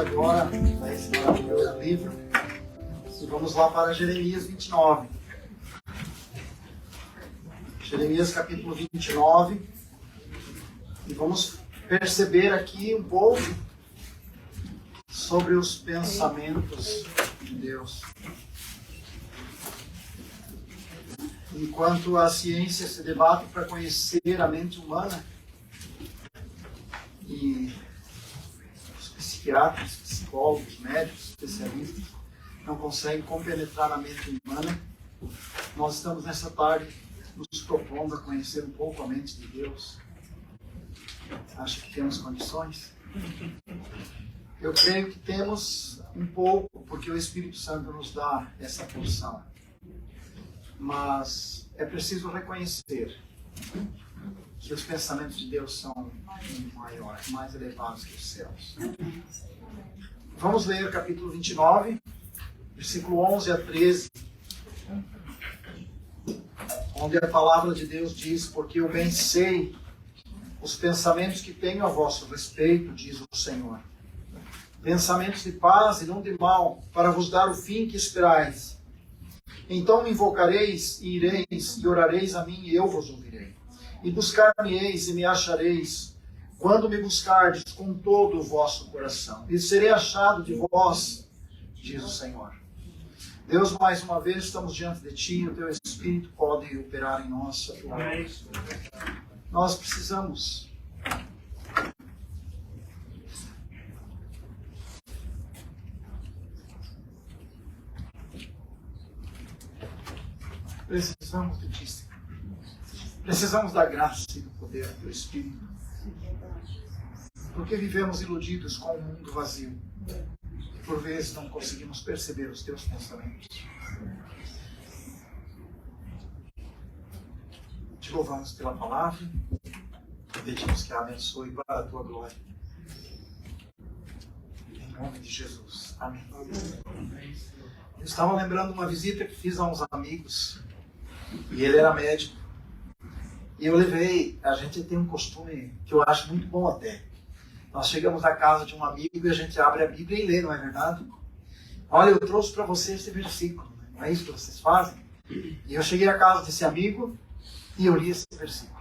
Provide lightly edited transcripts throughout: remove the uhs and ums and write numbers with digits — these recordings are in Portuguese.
agora a esse maravilhoso livro e vamos lá para Jeremias 29. Jeremias capítulo 29 e vamos perceber aqui um pouco sobre os pensamentos de Deus. Enquanto a ciência se debate para conhecer a mente humana e os psiquiatras, psicólogos, médicos, especialistas não conseguem compenetrar na mente humana, nós estamos nessa tarde nos propondo a conhecer um pouco a mente de Deus. Acha que temos condições? Eu creio que temos um pouco, porque o Espírito Santo nos dá essa porção. Mas é preciso reconhecer que os pensamentos de Deus são maiores, mais elevados que os céus. Vamos ler capítulo 29, versículo 11 a 13, onde a palavra de Deus diz: porque eu bem sei os pensamentos que tenho a vosso respeito, diz o Senhor. Pensamentos de paz e não de mal, para vos dar o fim que esperais. Então me invocareis e ireis, e orareis a mim, e eu vos ouvirei. E buscar-me-eis e me achareis, quando me buscardes com todo o vosso coração. E serei achado de vós, diz o Senhor. Deus, mais uma vez estamos diante de Ti, o Teu Espírito pode operar em nós. Nós precisamos de Ti, Senhor. Precisamos da graça e do poder do Teu Espírito. Porque vivemos iludidos com um mundo vazio. E por vezes não conseguimos perceber os Teus pensamentos. Te louvamos pela palavra. E pedimos que a abençoe para a Tua glória. Em nome de Jesus. Amém. Eu estava lembrando uma visita que fiz a uns amigos. E ele era médico. E eu levei, a gente tem um costume que eu acho muito bom até. Nós chegamos à casa de um amigo e a gente abre a Bíblia e lê, não é verdade? Olha, eu trouxe para você esse versículo. Não é isso que vocês fazem? E eu cheguei à casa desse amigo e eu li esse versículo.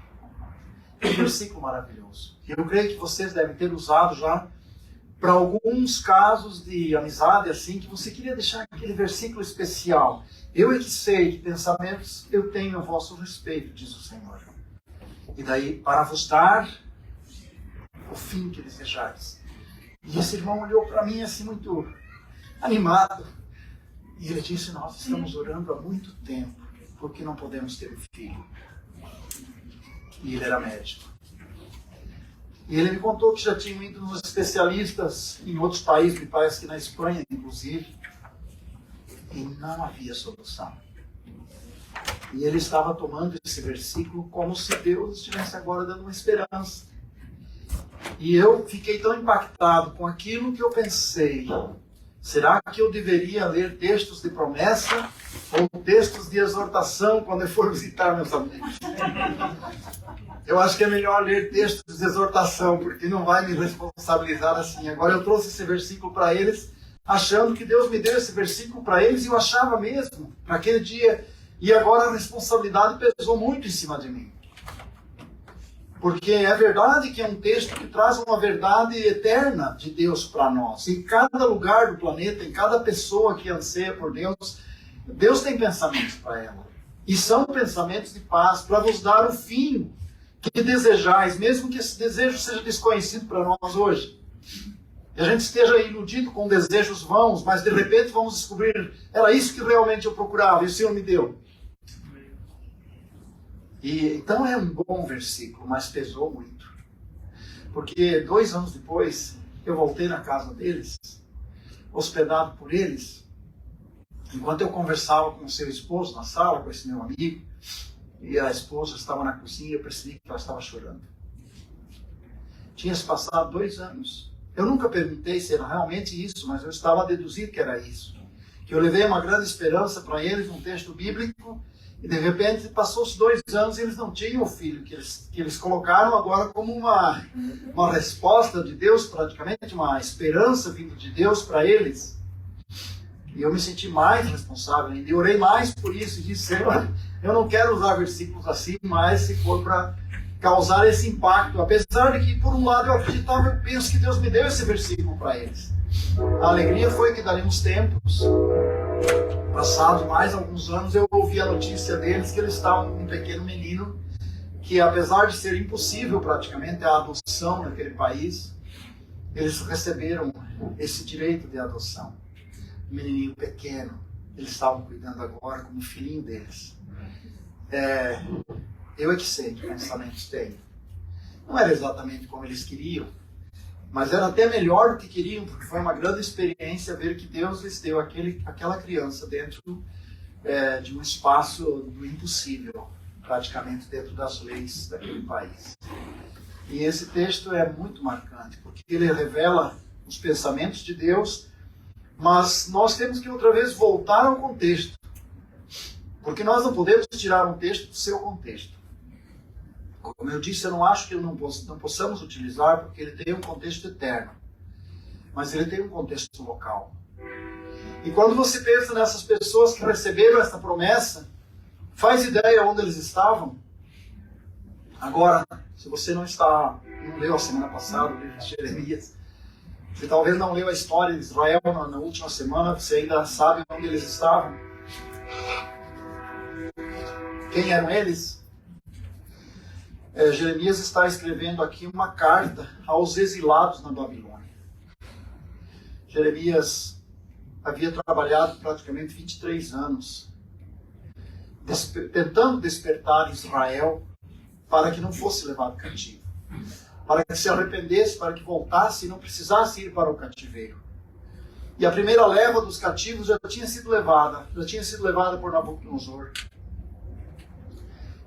Um versículo maravilhoso. E eu creio que vocês devem ter usado já para alguns casos de amizade assim, que você queria deixar aquele versículo especial. Eu é que sei que pensamentos eu tenho a vosso respeito, diz o Senhor. E daí, para vos dar o fim que desejais. E esse irmão olhou para mim assim muito animado. E ele disse: nós estamos orando há muito tempo, porque não podemos ter um filho. E ele era médico. E ele me contou que já tinham ido nos especialistas em outros países, me parece que na Espanha, inclusive, e não havia solução. E ele estava tomando esse versículo como se Deus estivesse agora dando uma esperança. E eu fiquei tão impactado com aquilo que eu pensei: será que eu deveria ler textos de promessa ou textos de exortação quando eu for visitar meus amigos? Eu acho que é melhor ler textos de exortação, porque não vai me responsabilizar assim. Agora eu trouxe esse versículo para eles, achando que Deus me deu esse versículo para eles, e eu achava mesmo, naquele dia. E agora a responsabilidade pesou muito em cima de mim. Porque é verdade que é um texto que traz uma verdade eterna de Deus para nós. Em cada lugar do planeta, em cada pessoa que anseia por Deus, Deus tem pensamentos para ela. E são pensamentos de paz, para vos dar o fim que desejais, mesmo que esse desejo seja desconhecido para nós hoje. E a gente esteja iludido com desejos vãos, mas de repente vamos descobrir: era isso que realmente eu procurava e o Senhor me deu. E então é um bom versículo, mas pesou muito. Porque 2 anos depois, eu voltei na casa deles, hospedado por eles. Enquanto eu conversava com o seu esposo na sala, com esse meu amigo, e a esposa estava na cozinha, eu percebi que ela estava chorando. Tinha-se passado 2 anos. Eu nunca perguntei se era realmente isso, mas eu estava a deduzir que era isso. Que eu levei uma grande esperança para eles, um texto bíblico, E de repente passou-se 2 anos e eles não tinham o filho, que eles colocaram agora como uma resposta de Deus, praticamente uma esperança vindo de Deus para eles. E eu me senti mais responsável ainda, e orei mais por isso, e disse: Senhor, eu não quero usar versículos assim, mas se for para causar esse impacto, apesar de que por um lado eu acreditava, eu penso que Deus me deu esse versículo para eles. A alegria foi que dali uns tempos, passados mais alguns anos, eu ouvi a notícia deles que eles estavam com um pequeno menino, que apesar de ser impossível praticamente a adoção naquele país, eles receberam esse direito de adoção. Um menininho pequeno, eles estavam cuidando agora como filhinho deles. Eu é que sei que pensamentos têm. Não era exatamente como eles queriam, mas era até melhor do que queriam, porque foi uma grande experiência ver que Deus lhes deu aquela criança dentro de um espaço do impossível, praticamente dentro das leis daquele país. E esse texto é muito marcante, porque ele revela os pensamentos de Deus, mas nós temos que outra vez voltar ao contexto, porque nós não podemos tirar um texto do seu contexto. Como eu disse, eu não acho que não possamos utilizar, porque ele tem um contexto eterno, mas ele tem um contexto local. E quando você pensa nessas pessoas que receberam essa promessa, faz ideia onde eles estavam? Agora, se você não leu a semana passada o livro de Jeremias, você talvez não leu a história de Israel na última semana, você ainda sabe onde eles estavam? Quem eram eles? Jeremias está escrevendo aqui uma carta aos exilados na Babilônia. Jeremias havia trabalhado praticamente 23 anos, tentando despertar Israel para que não fosse levado cativo, para que se arrependesse, para que voltasse e não precisasse ir para o cativeiro. E a primeira leva dos cativos já tinha sido levada por Nabucodonosor.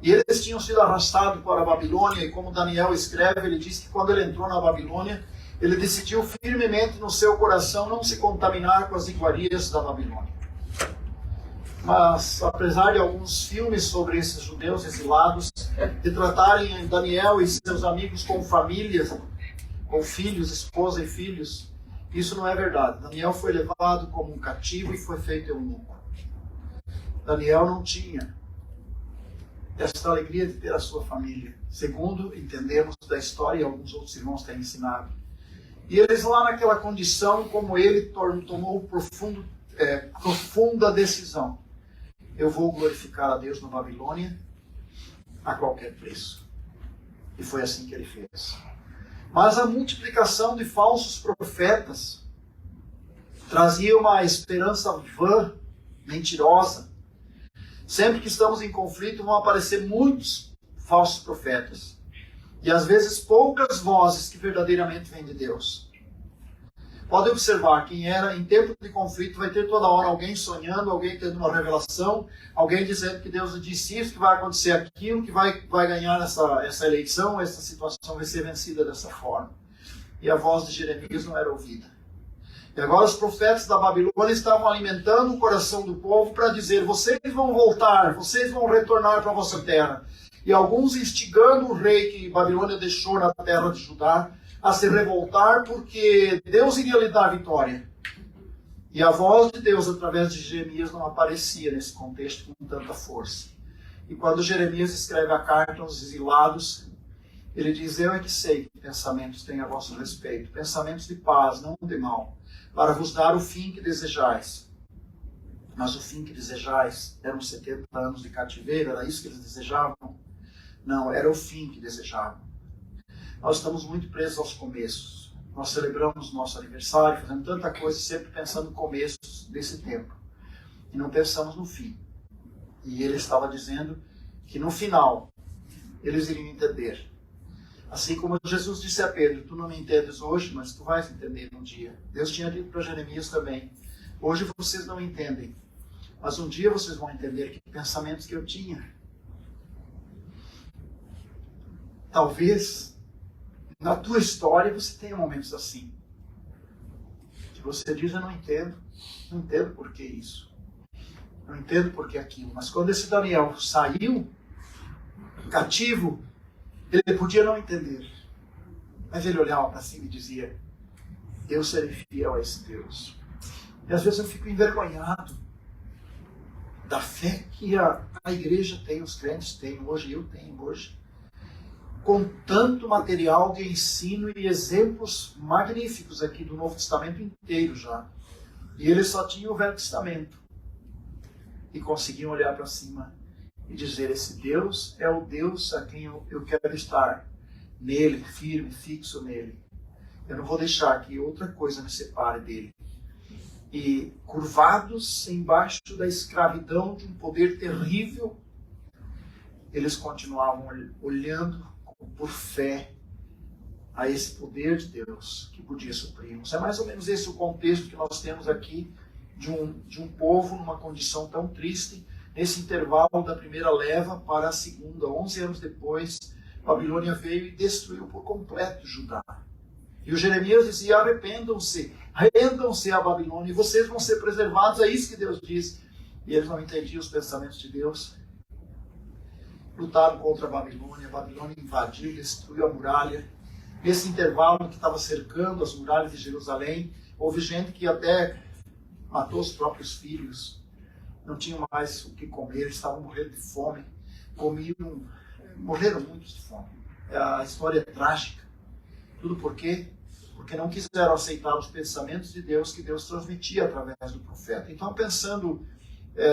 E eles tinham sido arrastados para a Babilônia, e como Daniel escreve, ele diz que quando ele entrou na Babilônia, ele decidiu firmemente no seu coração não se contaminar com as iguarias da Babilônia. Mas, apesar de alguns filmes sobre esses judeus exilados retratarem Daniel e seus amigos com famílias, com filhos, esposa e filhos, isso não é verdade. Daniel foi levado como um cativo e foi feito eunuco. Daniel não tinha esta alegria de ter a sua família, segundo entendemos da história e alguns outros irmãos têm ensinado. E eles lá naquela condição, como ele tomou profunda decisão: eu vou glorificar a Deus na Babilônia a qualquer preço. E foi assim que ele fez. Mas a multiplicação de falsos profetas trazia uma esperança vã, mentirosa. Sempre que estamos em conflito vão aparecer muitos falsos profetas. E às vezes poucas vozes que verdadeiramente vêm de Deus. Pode observar, quem era em tempo de conflito vai ter toda hora alguém sonhando, alguém tendo uma revelação, alguém dizendo que Deus disse isso, que vai acontecer aquilo, que vai ganhar essa eleição, essa situação vai ser vencida dessa forma. E a voz de Jeremias não era ouvida. E agora os profetas da Babilônia estavam alimentando o coração do povo para dizer: vocês vão voltar, vocês vão retornar para a vossa terra. E alguns instigando o rei que Babilônia deixou na terra de Judá a se revoltar, porque Deus iria lhe dar vitória. E a voz de Deus através de Jeremias não aparecia nesse contexto com tanta força. E quando Jeremias escreve a carta aos exilados, ele diz: eu é que sei que pensamentos têm a vosso respeito, pensamentos de paz, não de mal, para vos dar o fim que desejais. Mas o fim que desejais eram 70 anos de cativeiro, era isso que eles desejavam? Não, era o fim que desejavam. Nós estamos muito presos aos começos. Nós celebramos nosso aniversário, fazendo tanta coisa, sempre pensando no começo desse tempo. E não pensamos no fim. E ele estava dizendo que no final, eles iriam entender. Assim como Jesus disse a Pedro: tu não me entendes hoje, mas tu vais entender um dia. Deus tinha dito para Jeremias também: hoje vocês não entendem, mas um dia vocês vão entender que pensamentos que eu tinha. Talvez na tua história você tenha momentos assim, que você diz: eu não entendo por que isso. Não entendo por que aquilo. Mas quando esse Daniel saiu cativo, ele podia não entender. Mas ele olhava para cima e dizia: eu serei fiel a esse Deus. E às vezes eu fico envergonhado da fé que a igreja tem, os crentes têm hoje, eu tenho hoje, com tanto material de ensino e exemplos magníficos aqui do Novo Testamento inteiro já. E eles só tinham o Velho Testamento. E conseguiam olhar para cima e dizer: esse Deus é o Deus a quem eu quero estar. Nele, firme, fixo nele. Eu não vou deixar que outra coisa me separe dele. E curvados embaixo da escravidão de um poder terrível, eles continuavam olhando por fé a esse poder de Deus que podia supri-los. É mais ou menos esse o contexto que nós temos aqui de um povo numa condição tão triste, nesse intervalo da primeira leva para a segunda. 11 anos depois, Babilônia veio e destruiu por completo Judá. E o Jeremias dizia: arrependam-se, rendam-se à Babilônia e vocês vão ser preservados. É isso que Deus diz. E eles não entendiam os pensamentos de Deus. Lutaram contra a Babilônia invadiu, destruiu a muralha. Nesse intervalo que estava cercando as muralhas de Jerusalém, houve gente que até matou os próprios filhos. Não tinham mais o que comer, estavam morrendo de fome. Morreram muitos de fome. A história é trágica. Tudo por quê? Porque não quiseram aceitar os pensamentos de Deus que Deus transmitia através do profeta. Então, pensando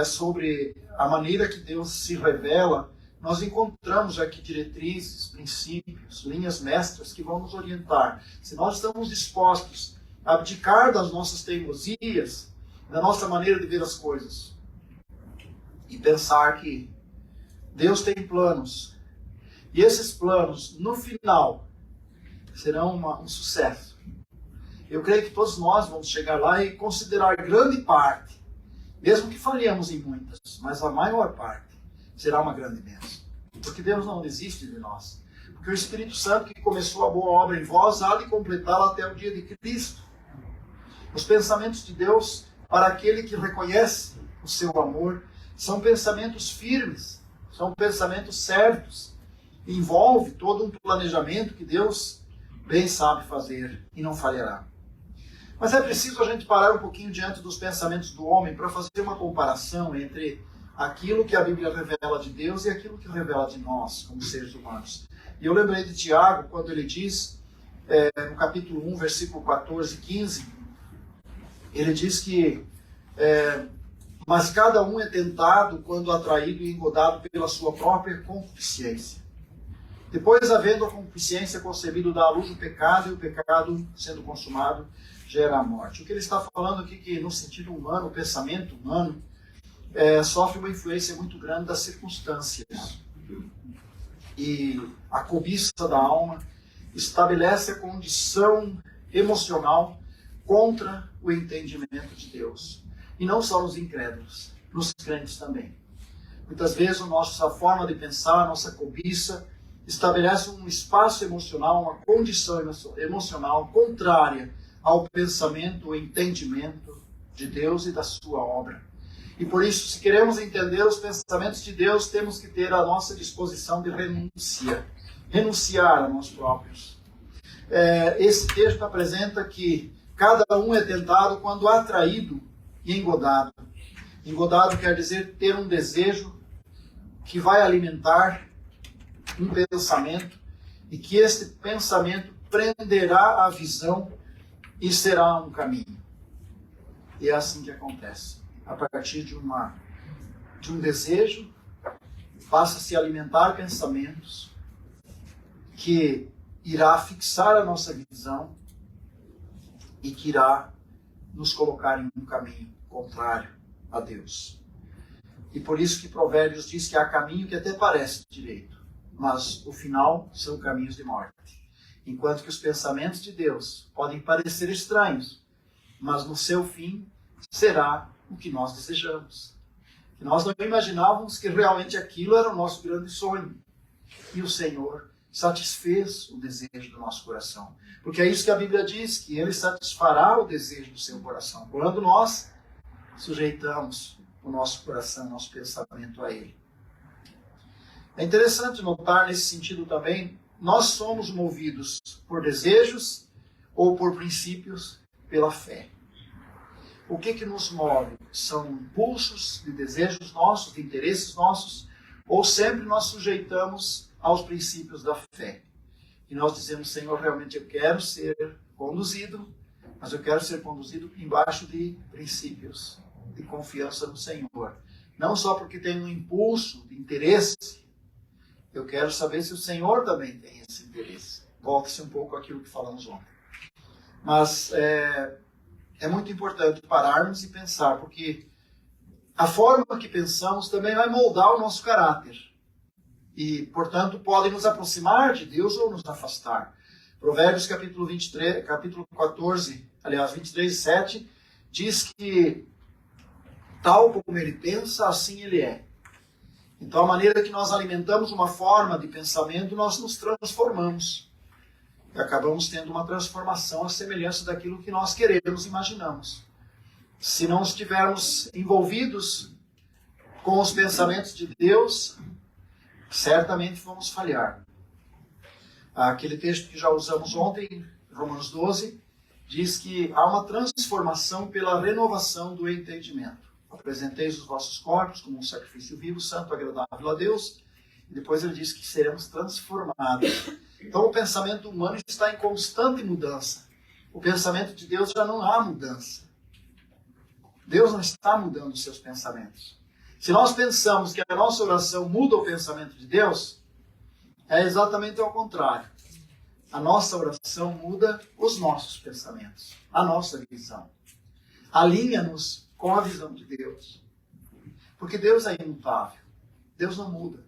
sobre a maneira que Deus se revela, nós encontramos aqui diretrizes, princípios, linhas mestras que vão nos orientar. Se nós estamos dispostos a abdicar das nossas teimosias, da nossa maneira de ver as coisas, e pensar que Deus tem planos, e esses planos, no final, serão um sucesso. Eu creio que todos nós vamos chegar lá e considerar grande parte, mesmo que falhemos em muitas, mas a maior parte será uma grande bênção. Porque Deus não desiste de nós. Porque o Espírito Santo que começou a boa obra em vós há de completá-la até o dia de Cristo. Os pensamentos de Deus para aquele que reconhece o seu amor são pensamentos firmes, são pensamentos certos. Envolve todo um planejamento que Deus bem sabe fazer e não falhará. Mas é preciso a gente parar um pouquinho diante dos pensamentos do homem para fazer uma comparação entre aquilo que a Bíblia revela de Deus e aquilo que revela de nós, como seres humanos. E eu lembrei de Tiago, quando ele diz, no capítulo 1, versículo 14 e 15, ele diz que mas cada um é tentado quando atraído e engodado pela sua própria concupiscência. Depois, havendo a concupiscência concebido, dá à luz o pecado, e o pecado, sendo consumado, gera a morte. O que ele está falando aqui, que no sentido humano, o pensamento humano, sofre uma influência muito grande das circunstâncias. E a cobiça da alma estabelece a condição emocional contra o entendimento de Deus. E não só nos incrédulos, nos crentes também. Muitas vezes a nossa forma de pensar, a nossa cobiça, estabelece um espaço emocional, uma condição emocional contrária ao pensamento, ao entendimento de Deus e da sua obra. E por isso, se queremos entender os pensamentos de Deus, temos que ter à nossa disposição de renunciar a nós próprios. Esse texto apresenta que cada um é tentado quando atraído e engodado. Engodado quer dizer ter um desejo que vai alimentar um pensamento e que esse pensamento prenderá a visão e será um caminho. E é assim que acontece. A partir de um desejo, passa-se a alimentar pensamentos que irá fixar a nossa visão e que irá nos colocar em um caminho contrário a Deus. E por isso que Provérbios diz que há caminho que até parece direito, mas o final são caminhos de morte. Enquanto que os pensamentos de Deus podem parecer estranhos, mas no seu fim será o que nós desejamos. E nós não imaginávamos que realmente aquilo era o nosso grande sonho. E o Senhor satisfez o desejo do nosso coração. Porque é isso que a Bíblia diz, que Ele satisfará o desejo do seu coração. Quando nós sujeitamos o nosso coração, o nosso pensamento a Ele. É interessante notar nesse sentido também, nós somos movidos por desejos ou por princípios pela fé. O que nos move? São impulsos de desejos nossos, de interesses nossos, ou sempre nós sujeitamos aos princípios da fé? E nós dizemos, Senhor, realmente eu quero ser conduzido, mas eu quero ser conduzido embaixo de princípios de confiança no Senhor. Não só porque tenho um impulso de interesse, eu quero saber se o Senhor também tem esse interesse. Volta-se um pouco àquilo que falamos ontem. Mas é muito importante pararmos e pensar, porque a forma que pensamos também vai moldar o nosso caráter. E, portanto, pode nos aproximar de Deus ou nos afastar. Provérbios capítulo 23, capítulo 14, aliás, 23, 7, diz que tal como ele pensa, assim ele é. Então, a maneira que nós alimentamos uma forma de pensamento, nós nos transformamos. E acabamos tendo uma transformação à semelhança daquilo que nós queremos, imaginamos. Se não estivermos envolvidos com os pensamentos de Deus, certamente vamos falhar. Aquele texto que já usamos ontem, Romanos 12, diz que há uma transformação pela renovação do entendimento. Apresenteis os vossos corpos como um sacrifício vivo, santo, agradável a Deus. E depois ele diz que seremos transformados. Então o pensamento humano está em constante mudança. O pensamento de Deus já não há mudança. Deus não está mudando os seus pensamentos. Se nós pensamos que a nossa oração muda o pensamento de Deus, é exatamente ao contrário. A nossa oração muda os nossos pensamentos, a nossa visão. Alinha-nos com a visão de Deus. Porque Deus é imutável. Deus não muda.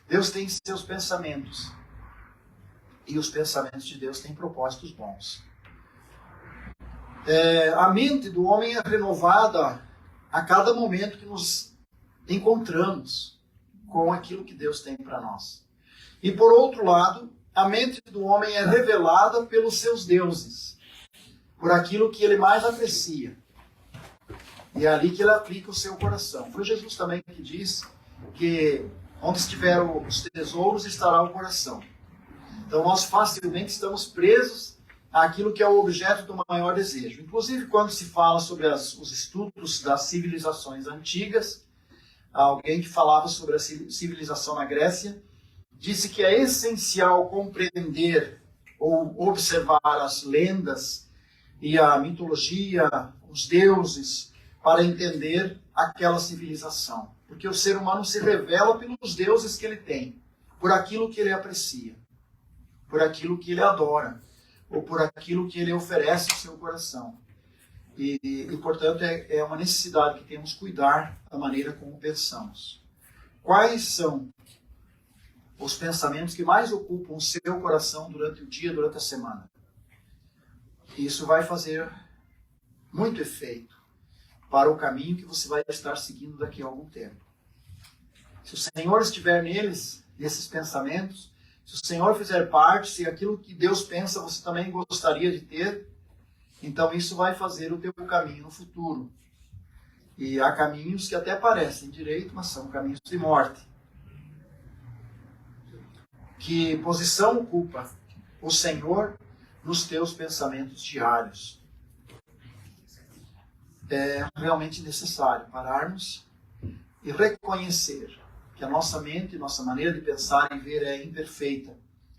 Deus tem seus pensamentos. E os pensamentos de Deus têm propósitos bons. A mente do homem é renovada a cada momento que nos encontramos com aquilo que Deus tem para nós. E por outro lado, a mente do homem é revelada pelos seus deuses, por aquilo que ele mais aprecia. E é ali que ele aplica o seu coração. Foi Jesus também que diz que onde estiver os tesouros estará o coração. Então nós facilmente estamos presos àquilo que é o objeto do maior desejo. Inclusive quando se fala sobre os estudos das civilizações antigas, alguém que falava sobre a civilização na Grécia, disse que é essencial compreender ou observar as lendas e a mitologia, os deuses, para entender aquela civilização. Porque o ser humano se revela pelos deuses que ele tem, por aquilo que ele aprecia, por aquilo que ele adora, ou por aquilo que ele oferece ao seu coração. E portanto, é uma necessidade que temos cuidar da maneira como pensamos. Quais são os pensamentos que mais ocupam o seu coração durante o dia, durante a semana? Isso vai fazer muito efeito para o caminho que você vai estar seguindo daqui a algum tempo. Se o Senhor estiver nesses pensamentos, se o Senhor fizer parte, se aquilo que Deus pensa você também gostaria de ter, então isso vai fazer o teu caminho no futuro. E há caminhos que até parecem direito, mas são caminhos de morte. Que posição ocupa o Senhor nos teus pensamentos diários? É realmente necessário pararmos e reconhecer que a nossa mente, nossa maneira de pensar e ver é imperfeita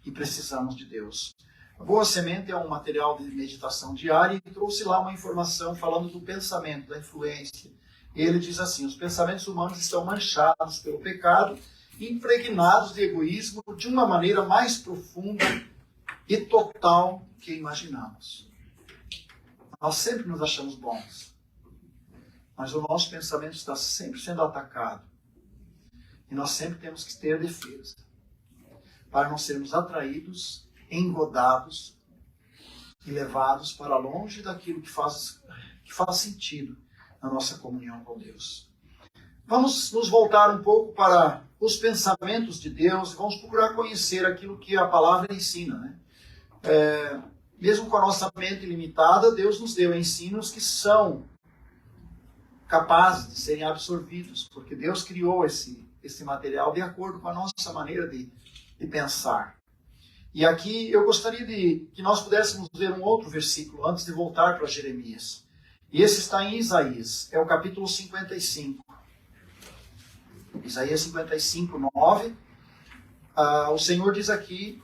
e precisamos de Deus. A Boa Semente é um material de meditação diária e trouxe lá uma informação falando do pensamento, da influência. Ele diz assim: os pensamentos humanos estão manchados pelo pecado, impregnados de egoísmo de uma maneira mais profunda e total que imaginamos. Nós sempre nos achamos bons, mas o nosso pensamento está sempre sendo atacado. E nós sempre temos que ter defesa, para não sermos atraídos, engodados e levados para longe daquilo que faz sentido na nossa comunhão com Deus. Vamos nos voltar um pouco para os pensamentos de Deus, vamos procurar conhecer aquilo que a palavra ensina, né? Mesmo com a nossa mente limitada, Deus nos deu ensinos que são capazes de serem absorvidos, porque Deus criou esse material de acordo com a nossa maneira de pensar. E aqui eu gostaria que nós pudéssemos ver um outro versículo antes de voltar para Jeremias. E esse está em Isaías, é o capítulo 55. Isaías 55, 9. O Senhor diz aqui: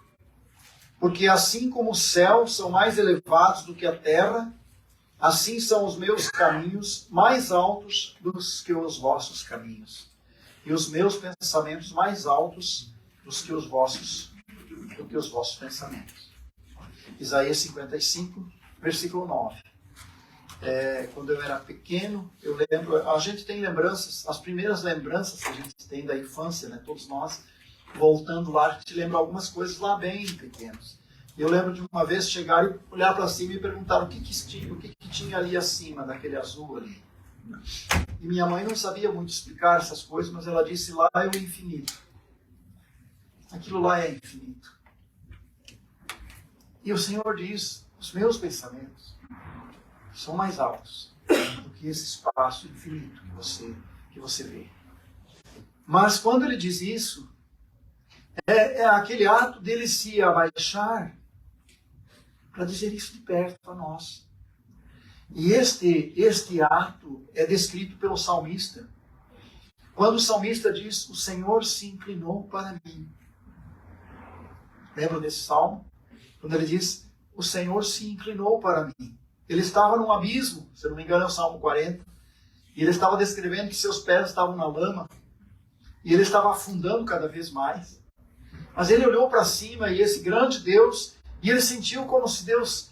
porque assim como os céus são mais elevados do que a terra, assim são os meus caminhos mais altos do que os vossos caminhos, e os meus pensamentos mais altos do que os vossos pensamentos. Isaías 55, versículo 9. Quando eu era pequeno, eu lembro, a gente tem lembranças, as primeiras lembranças que a gente tem da infância, né, todos nós, voltando lá, a gente lembra algumas coisas lá bem pequenos. Eu lembro de uma vez chegar e olhar para cima e perguntar o que tinha ali acima, daquele azul ali. E minha mãe não sabia muito explicar essas coisas, mas ela disse: lá é o infinito. Aquilo lá é infinito. E o Senhor diz: os meus pensamentos são mais altos do que esse espaço infinito que você vê. Mas quando ele diz isso, é aquele ato dele se abaixar para dizer isso de perto a nós. E este ato é descrito pelo salmista. Quando o salmista diz: o Senhor se inclinou para mim. Lembra desse salmo? Quando ele diz: o Senhor se inclinou para mim. Ele estava num abismo, se não me engano é o Salmo 40, e ele estava descrevendo que seus pés estavam na lama, e ele estava afundando cada vez mais. Mas ele olhou para cima, e esse grande Deus, e ele sentiu como se Deus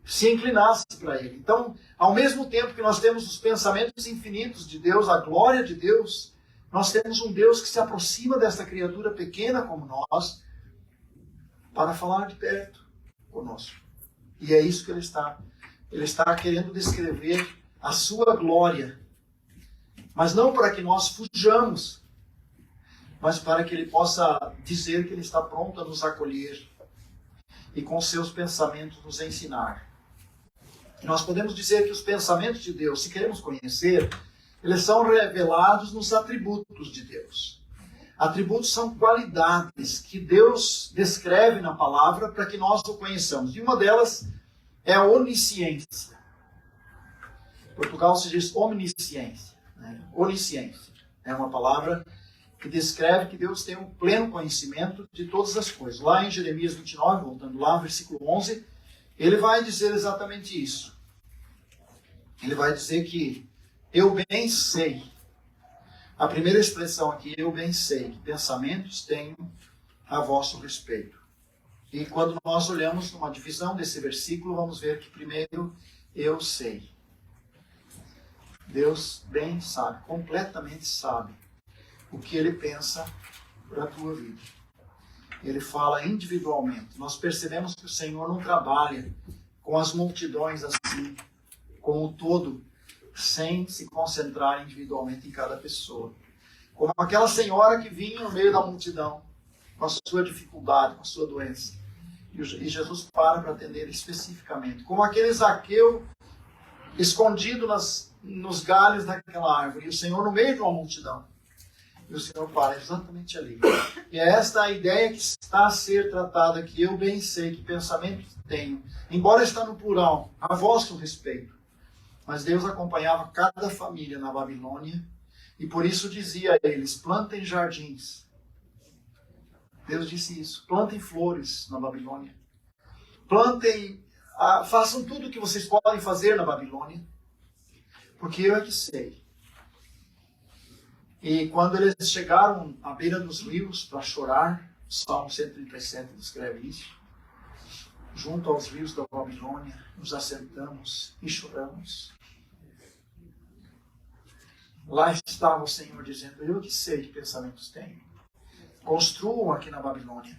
se inclinasse para ele. Então, ao mesmo tempo que nós temos os pensamentos infinitos de Deus, a glória de Deus, nós temos um Deus que se aproxima dessa criatura pequena como nós, para falar de perto conosco. E é isso que ele está. Ele está querendo descrever a sua glória, mas não para que nós fujamos, mas para que ele possa dizer que ele está pronto a nos acolher e com seus pensamentos nos ensinar. E nós podemos dizer que os pensamentos de Deus, se queremos conhecer, eles são revelados nos atributos de Deus. Atributos são qualidades que Deus descreve na palavra para que nós o conheçamos. E uma delas é a onisciência. Em Portugal se diz omnisciência. Né? Onisciência é uma palavra que descreve que Deus tem um pleno conhecimento de todas as coisas. Lá em Jeremias 29, voltando lá, versículo 11, ele vai dizer exatamente isso. Ele vai dizer que eu bem sei. A primeira expressão aqui, eu bem sei, que pensamentos tenho a vosso respeito. E quando nós olhamos numa divisão desse versículo, vamos ver que primeiro, eu sei. Deus bem sabe, completamente sabe o que Ele pensa para a tua vida. Ele fala individualmente. Nós percebemos que o Senhor não trabalha com as multidões assim, com o todo, sem se concentrar individualmente em cada pessoa. Como aquela senhora que vinha no meio da multidão, com a sua dificuldade, com a sua doença. E Jesus para atender especificamente. Como aquele Zaqueu escondido nos galhos daquela árvore. E o Senhor no meio de uma multidão. E o Senhor para exatamente ali. E é esta a ideia que está a ser tratada aqui. Eu bem sei que pensamentos tenho. Embora está no plural, a vosso respeito. Mas Deus acompanhava cada família na Babilônia. E por isso dizia a eles: plantem jardins. Deus disse isso. Plantem flores na Babilônia. Plantem, façam tudo o que vocês podem fazer na Babilônia. Porque eu é que sei. E quando eles chegaram à beira dos rios para chorar, o Salmo 137 descreve isso. Junto aos rios da Babilônia, nos assentamos e choramos. Lá estava o Senhor dizendo: eu que sei que pensamentos tenho. Construam aqui na Babilônia.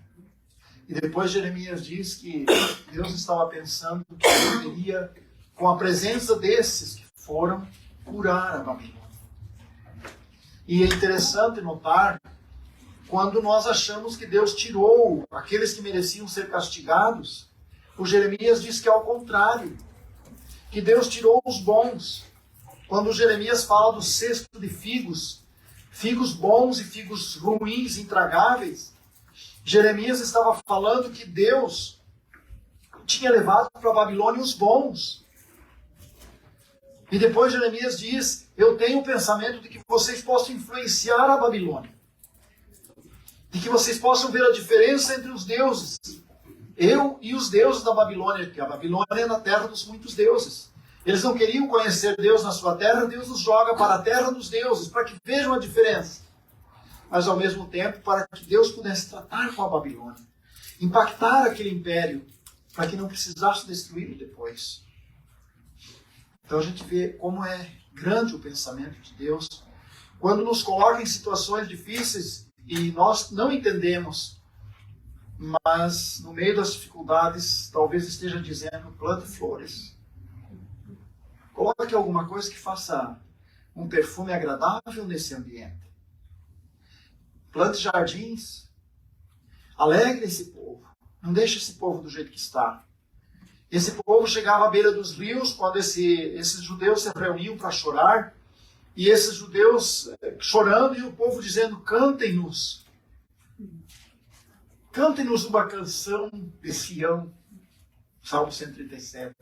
E depois Jeremias diz que Deus estava pensando que poderia, com a presença desses que foram, curar a Babilônia. E é interessante notar, quando nós achamos que Deus tirou aqueles que mereciam ser castigados, o Jeremias diz que é ao contrário, que Deus tirou os bons. quando Jeremias fala do cesto de figos, figos bons e figos ruins, intragáveis, Jeremias estava falando que Deus tinha levado para a Babilônia os bons. E depois Jeremias diz, eu tenho o pensamento de que vocês possam influenciar a Babilônia. De que vocês possam ver a diferença entre os deuses. Eu e os deuses da Babilônia, porque a Babilônia é na terra dos muitos deuses. Eles não queriam conhecer Deus na sua terra, Deus os joga para a terra dos deuses, para que vejam a diferença. Mas ao mesmo tempo, para que Deus pudesse tratar com a Babilônia. Impactar aquele império, para que não precisasse destruí-lo depois. Então a gente vê como é grande o pensamento de Deus. Quando nos coloca em situações difíceis e nós não entendemos, mas no meio das dificuldades talvez esteja dizendo, plante flores. Coloque alguma coisa que faça um perfume agradável nesse ambiente. Plante jardins. Alegre esse povo. Não deixe esse povo do jeito que está. Esse povo chegava à beira dos rios quando esses judeus se reuniam para chorar. E esses judeus chorando e o povo dizendo, cantem-nos. Cantem-nos uma canção de Sião. Salmo 137.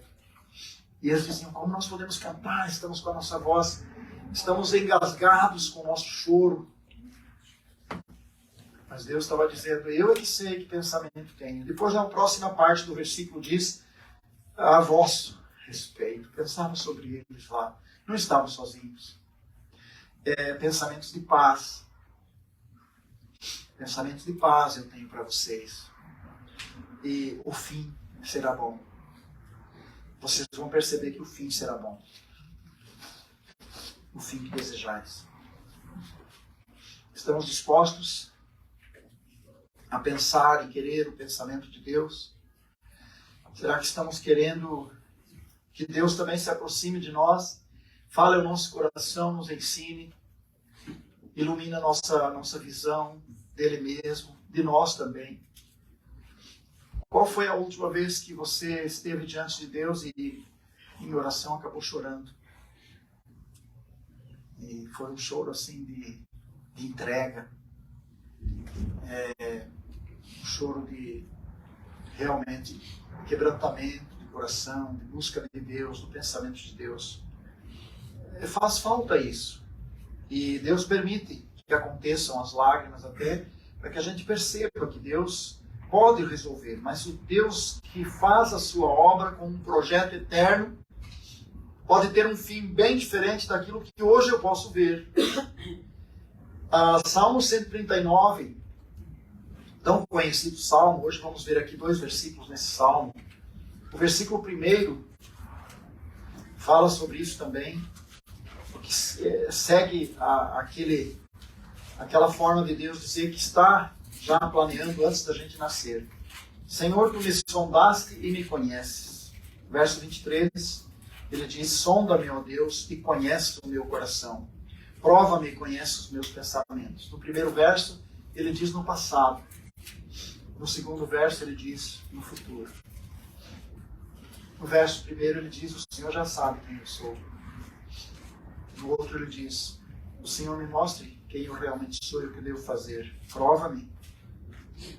E eles diziam, como nós podemos cantar? Estamos com a nossa voz, estamos engasgados com o nosso choro. Mas Deus estava dizendo, eu é que sei que pensamento tenho. Depois na próxima parte do versículo diz, a vosso respeito. Pensamos sobre eles lá. Não estávamos sozinhos. Pensamentos de paz. Pensamentos de paz eu tenho para vocês. E o fim será bom. Vocês vão perceber que o fim será bom. O fim que desejais. Estamos dispostos a pensar e querer o pensamento de Deus? Será que estamos querendo que Deus também se aproxime de nós, fale ao nosso coração, nos ensine, ilumine a nossa visão dele mesmo, de nós também? Qual foi a última vez que você esteve diante de Deus e em oração acabou chorando? E foi um choro assim de entrega, um choro de realmente quebrantamento de coração, de busca de Deus, do pensamento de Deus. Faz falta isso. E Deus permite que aconteçam as lágrimas até para que a gente perceba que Deus pode resolver, mas o Deus que faz a sua obra com um projeto eterno pode ter um fim bem diferente daquilo que hoje eu posso ver. Salmo 139, tão conhecido salmo, hoje vamos ver aqui 2 versículos nesse salmo. O versículo 1 fala sobre isso também, porque segue aquela forma de Deus dizer que está já planeando antes da gente nascer. Senhor, tu me sondaste e me conheces. Verso 23, ele diz, sonda-me, ó Deus, e conhece o meu coração. Prova-me e conhece os meus pensamentos. No primeiro verso, ele diz no passado. No segundo verso, ele diz no futuro. No verso primeiro, ele diz, o Senhor já sabe quem eu sou. No outro, ele diz, o Senhor me mostre quem eu realmente sou e o que eu devo fazer. Prova-me,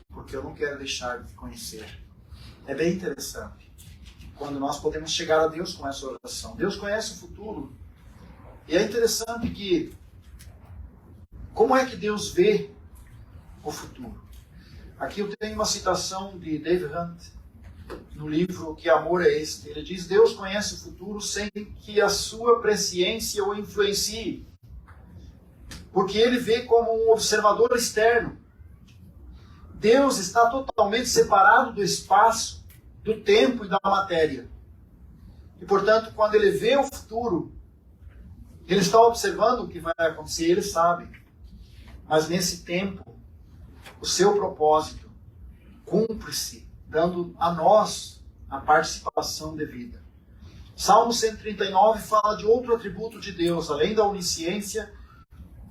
porque eu não quero deixar de te conhecer. É bem interessante quando nós podemos chegar a Deus com essa oração. Deus conhece o futuro. E é interessante que, como é que Deus vê o futuro? Aqui eu tenho uma citação de Dave Hunt, no livro Que Amor é Este? Ele diz, Deus conhece o futuro sem que a sua presciência o influencie, porque ele vê como um observador externo. Deus está totalmente separado do espaço, do tempo e da matéria. E, portanto, quando ele vê o futuro, ele está observando o que vai acontecer, ele sabe. Mas nesse tempo, o seu propósito cumpre-se, dando a nós a participação devida. Salmo 139 fala de outro atributo de Deus, além da onisciência,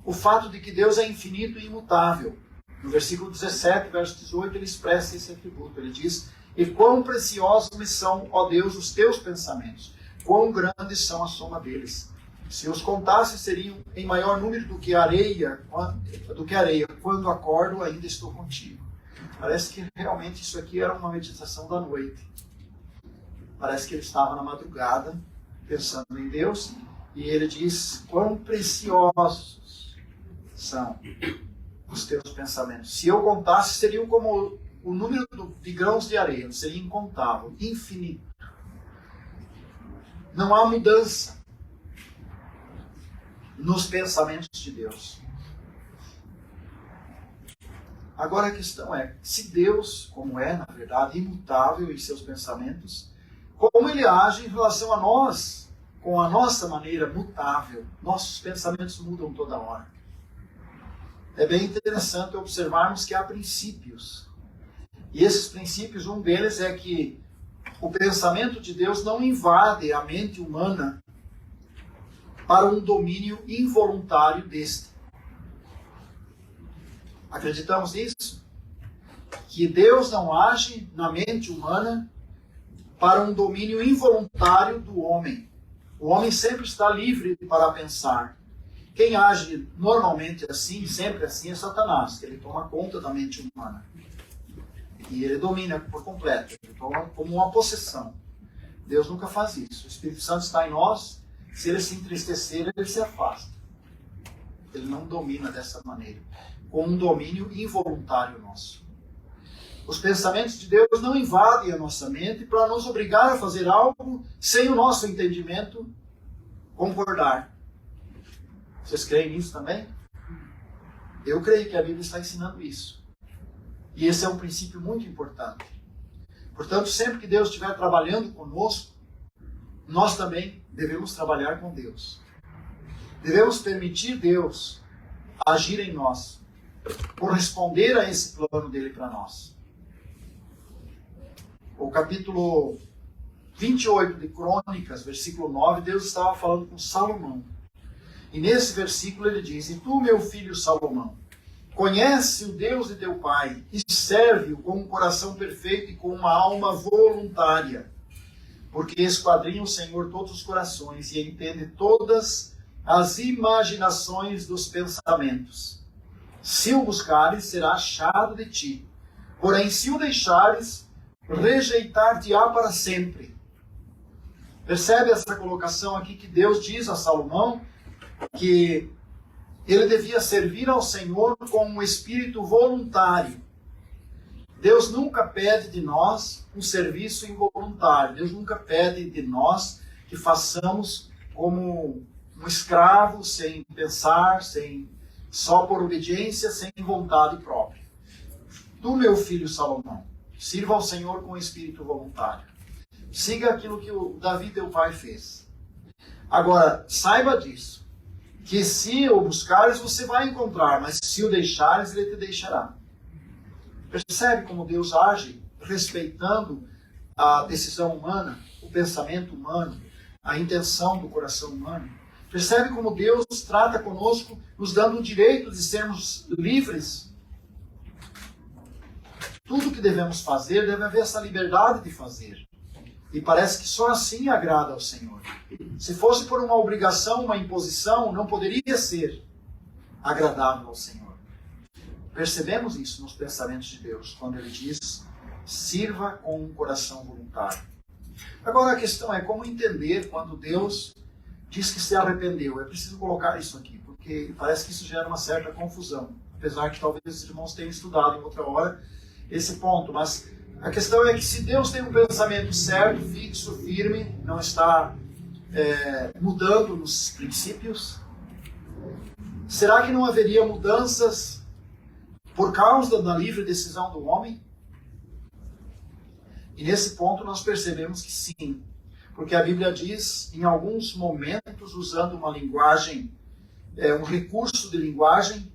o fato de que Deus é infinito e imutável. No versículo 17, verso 18, ele expressa esse atributo. Ele diz, e quão preciosos me são, ó Deus, os teus pensamentos, quão grandes são a soma deles. Se os contasse, seriam em maior número do que areia, quando acordo, ainda estou contigo. Parece que realmente isso aqui era uma meditação da noite. Parece que ele estava na madrugada, pensando em Deus, e ele diz: quão preciosos são os teus pensamentos. Se eu contasse, seriam como o número de grãos de areia, seria incontável, infinito. Não há mudança nos pensamentos de Deus. Agora a questão é, se Deus, como é, na verdade, imutável em seus pensamentos, como ele age em relação a nós, com a nossa maneira mutável? Nossos pensamentos mudam toda hora. É bem interessante observarmos que há princípios. E esses princípios, um deles é que o pensamento de Deus não invade a mente humana para um domínio involuntário deste. Acreditamos nisso? Que Deus não age na mente humana para um domínio involuntário do homem. O homem sempre está livre para pensar. Quem age normalmente assim, sempre assim, é Satanás, que ele toma conta da mente humana. E ele domina por completo, ele toma como uma possessão. Deus nunca faz isso. O Espírito Santo está em nós, se ele se entristecer, ele se afasta. Ele não domina dessa maneira, com um domínio involuntário nosso. Os pensamentos de Deus não invadem a nossa mente para nos obrigar a fazer algo sem o nosso entendimento concordar. Vocês creem nisso também? Eu creio que a Bíblia está ensinando isso. E esse é um princípio muito importante. Portanto, sempre que Deus estiver trabalhando conosco, nós também devemos trabalhar com Deus. Devemos permitir Deus agir em nós, corresponder a esse plano dele para nós. O capítulo 28 de Crônicas, versículo 9, Deus estava falando com Salomão. E nesse versículo ele diz: e tu, meu filho Salomão, conhece o Deus de teu pai e serve-o com um coração perfeito e com uma alma voluntária, porque esquadrinha o Senhor todos os corações e entende todas as imaginações dos pensamentos. Se o buscares, será achado de ti. Porém, se o deixares, rejeitar-te-á para sempre. Percebe essa colocação aqui que Deus diz a Salomão? Que ele devia servir ao Senhor com um espírito voluntário. Deus nunca pede de nós um serviço involuntário. Deus nunca pede de nós que façamos como um escravo, sem pensar, só por obediência, sem vontade própria. Tu, meu filho Salomão, sirva ao Senhor com espírito voluntário. Siga aquilo que o Davi, teu pai, fez. Agora, saiba disso, que se o buscares, você vai encontrar, mas se o deixares, ele te deixará. Percebe como Deus age respeitando a decisão humana, o pensamento humano, a intenção do coração humano? Percebe como Deus trata conosco, nos dando o direito de sermos livres? Tudo que devemos fazer, deve haver essa liberdade de fazer. E parece que só assim agrada ao Senhor. Se fosse por uma obrigação, uma imposição, não poderia ser agradável ao Senhor. Percebemos isso nos pensamentos de Deus, quando Ele diz: sirva com um coração voluntário. Agora a questão é como entender quando Deus diz que se arrependeu. É preciso colocar isso aqui, porque parece que isso gera uma certa confusão. Apesar que talvez os irmãos tenham estudado em outra hora esse ponto. Mas a questão é que se Deus tem um pensamento certo, fixo, firme, não está mudando nos princípios, será que não haveria mudanças por causa da livre decisão do homem? E nesse ponto nós percebemos que sim. Porque a Bíblia diz, em alguns momentos, usando uma linguagem, um recurso de linguagem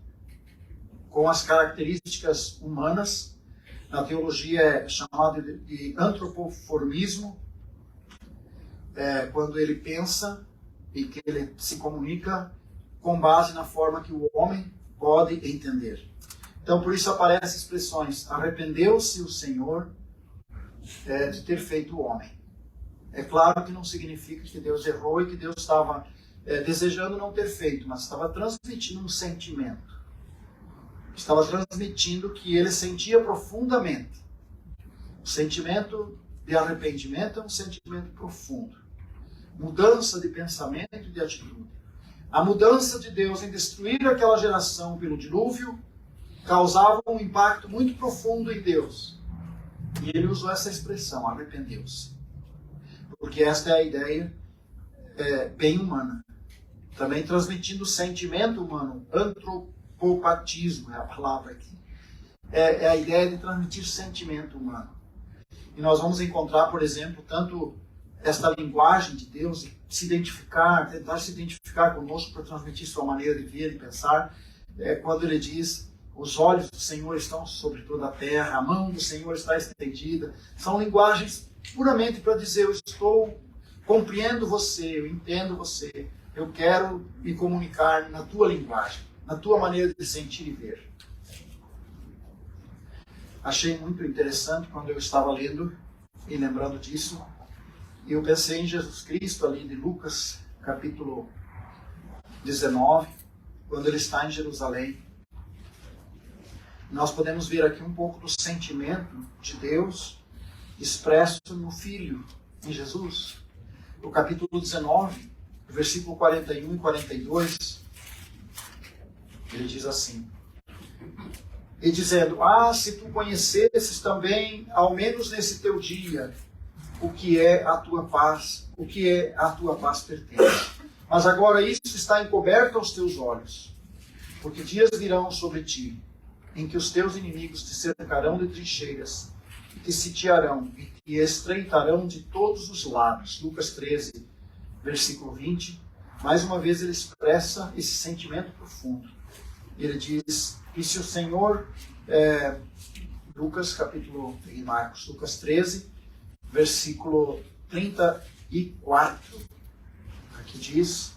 com as características humanas, na teologia é chamado de antropoformismo, quando ele pensa e que ele se comunica com base na forma que o homem pode entender. Então, por isso aparecem expressões: arrependeu-se o Senhor de ter feito o homem. É claro que não significa que Deus errou e que Deus estava desejando não ter feito, mas estava transmitindo um sentimento. Estava transmitindo que ele sentia profundamente. O sentimento de arrependimento é um sentimento profundo. Mudança de pensamento e de atitude. A mudança de Deus em destruir aquela geração pelo dilúvio causava um impacto muito profundo em Deus. E ele usou essa expressão, arrependeu-se. Porque esta é a ideia bem humana. Também transmitindo o sentimento humano, antropopatismo é a palavra aqui. É a ideia de transmitir sentimento humano. E nós vamos encontrar, por exemplo, tanto esta linguagem de Deus, se identificar, tentar se identificar conosco para transmitir sua maneira de ver e pensar, quando ele diz, os olhos do Senhor estão sobre toda a terra, a mão do Senhor está estendida. São linguagens puramente para dizer, eu estou, compreendo você, eu entendo você, eu quero me comunicar na tua linguagem, na tua maneira de sentir e ver. Achei muito interessante quando eu estava lendo e lembrando disso, e eu pensei em Jesus Cristo ali de Lucas, capítulo 19, quando ele está em Jerusalém. Nós podemos ver aqui um pouco do sentimento de Deus expresso no Filho, em Jesus. No capítulo 19, versículo 41 e 42, ele diz assim, e dizendo, se tu conhecesses também, ao menos nesse teu dia, o que é a tua paz pertence. Mas agora isso está encoberto aos teus olhos, porque dias virão sobre ti, em que os teus inimigos te cercarão de trincheiras, e te sitiarão, e te estreitarão de todos os lados. Lucas 13, versículo 20, mais uma vez ele expressa esse sentimento profundo. Ele diz, e se o Senhor, Lucas 13, versículo 34, aqui diz,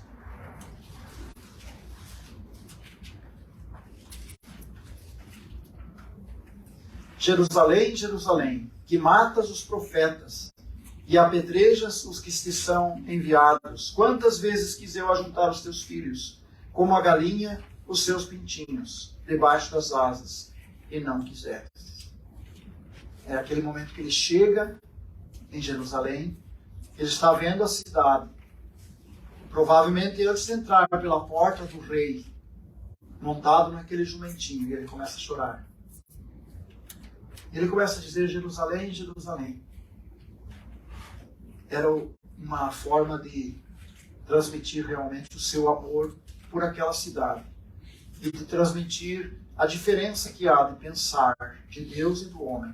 Jerusalém, Jerusalém, que matas os profetas e apedrejas os que te são enviados. Quantas vezes quis eu ajuntar os teus filhos, como a galinha os seus pintinhos, debaixo das asas, e não quiseste. É aquele momento que ele chega em Jerusalém, ele está vendo a cidade. Provavelmente antes de entrar pela porta do rei, montado naquele jumentinho, e ele começa a chorar. Ele começa a dizer, Jerusalém, Jerusalém. Era uma forma de transmitir realmente o seu amor por aquela cidade. E de transmitir a diferença que há de pensar de Deus e do homem.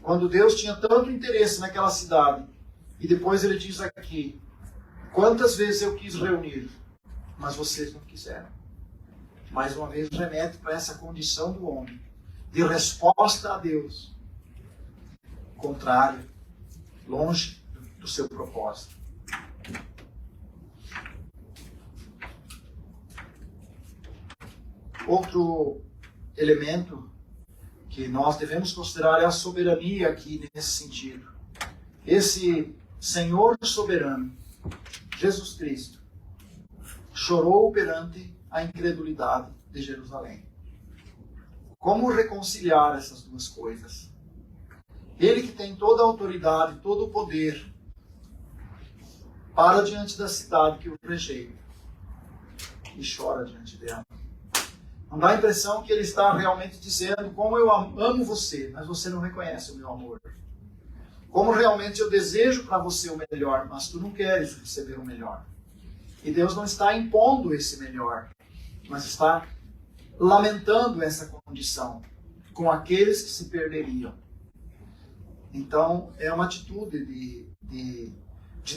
Quando Deus tinha tanto interesse naquela cidade, e depois ele diz aqui, quantas vezes eu quis reunir, mas vocês não quiseram. Mais uma vez remete para essa condição do homem, de resposta a Deus, contrário, longe do seu propósito. Outro elemento que nós devemos considerar é a soberania aqui nesse sentido. Esse Senhor soberano, Jesus Cristo, chorou perante a incredulidade de Jerusalém. Como reconciliar essas duas coisas? Ele que tem toda a autoridade, todo o poder, para diante da cidade que o rejeita e chora diante dela. Não dá a impressão que ele está realmente dizendo como eu amo você, mas você não reconhece o meu amor. Como realmente eu desejo para você o melhor, mas tu não queres receber o melhor. E Deus não está impondo esse melhor, mas está lamentando essa condição com aqueles que se perderiam. Então, é uma atitude de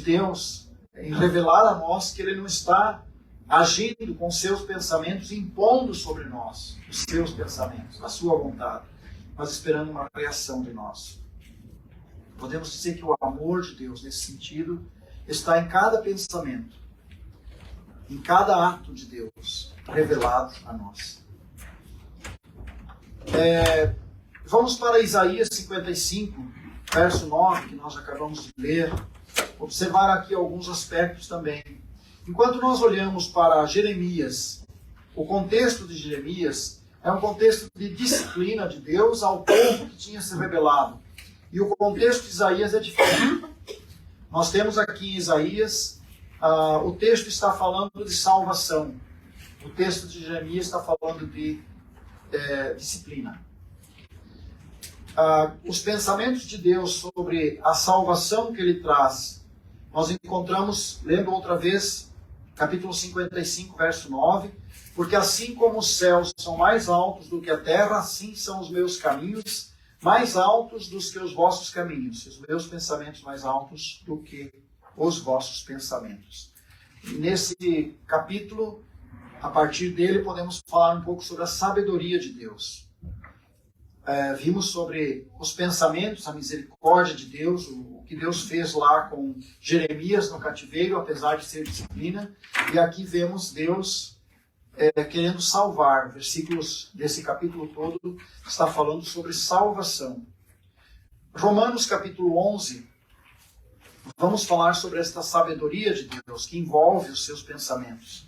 Deus em revelar a nós que Ele não está agindo com seus pensamentos, impondo sobre nós os seus pensamentos, a sua vontade, mas esperando uma reação de nós. Podemos dizer que o amor de Deus, nesse sentido, está em cada pensamento, em cada ato de Deus revelado a nós. Vamos para Isaías 55, verso 9, que nós acabamos de ler. Observar aqui alguns aspectos também. enquanto nós olhamos para Jeremias, o contexto de Jeremias é um contexto de disciplina de Deus ao povo que tinha se rebelado. E o contexto de Isaías é diferente. Nós temos aqui em Isaías, o texto está falando de salvação. O texto de Jeremias está falando de disciplina. Os pensamentos de Deus sobre a salvação que Ele traz, nós encontramos, lembro outra vez, capítulo 55, verso 9, porque assim como os céus são mais altos do que a terra, assim são os meus caminhos mais altos do que os vossos caminhos, e os meus pensamentos mais altos do que os vossos pensamentos. E nesse capítulo, a partir dele, podemos falar um pouco sobre a sabedoria de Deus. Vimos sobre os pensamentos, a misericórdia de Deus, o que Deus fez lá com Jeremias no cativeiro, apesar de ser disciplina. E aqui vemos Deus querendo salvar. Versículos desse capítulo todo está falando sobre salvação. Romanos capítulo 11, vamos falar sobre esta sabedoria de Deus que envolve os seus pensamentos.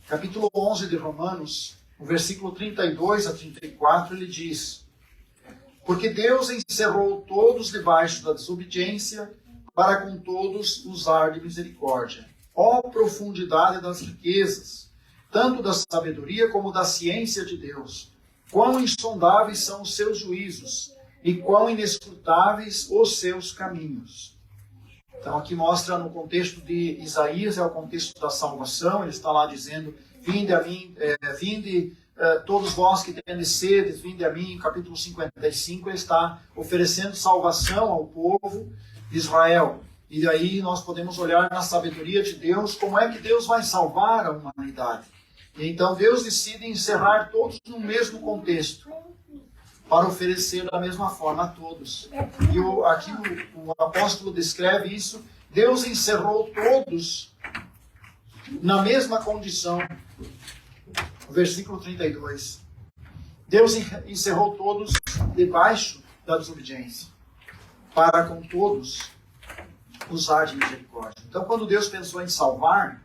Capítulo 11 de Romanos, no versículo 32 a 34, ele diz: porque Deus encerrou todos debaixo da desobediência, para com todos usar de misericórdia. Ó profundidade das riquezas, tanto da sabedoria como da ciência de Deus! Quão insondáveis são os seus juízos, e quão inescrutáveis os seus caminhos. Então aqui mostra no contexto de Isaías, é o contexto da salvação. Ele está lá dizendo: vinde a mim, todos vós que tendes sede, vinde a mim. Em capítulo 55 ele está oferecendo salvação ao povo de Israel. E daí nós podemos olhar na sabedoria de Deus, como é que Deus vai salvar a humanidade. E então Deus decide encerrar todos no mesmo contexto, para oferecer da mesma forma a todos. E aqui o apóstolo descreve isso: Deus encerrou todos na mesma condição. Versículo 32. Deus encerrou todos debaixo da desobediência, para com todos usar de misericórdia. Então, quando Deus pensou em salvar,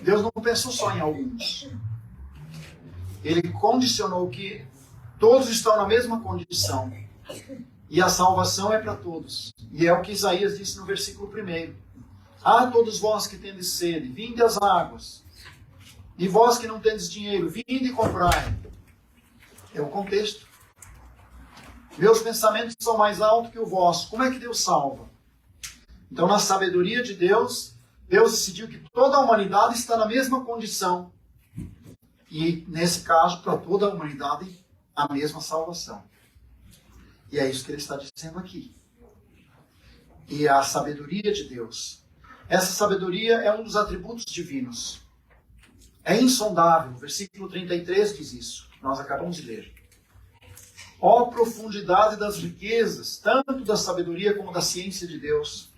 Deus não pensou só em alguns. Ele condicionou que todos estão na mesma condição. E a salvação é para todos. E é o que Isaías disse no versículo 1. Todos vós que tendes sede, vinde às águas. E vós que não tendes dinheiro, vinde e comprai. É o contexto. Meus pensamentos são mais altos que o vosso. Como é que Deus salva? Então, na sabedoria de Deus, Deus decidiu que toda a humanidade está na mesma condição. E, nesse caso, para toda a humanidade, a mesma salvação. E é isso que ele está dizendo aqui. E a sabedoria de Deus. Essa sabedoria é um dos atributos divinos. É insondável. O versículo 33 diz isso. Nós acabamos de ler. Ó profundidade das riquezas, tanto da sabedoria como da ciência de Deus.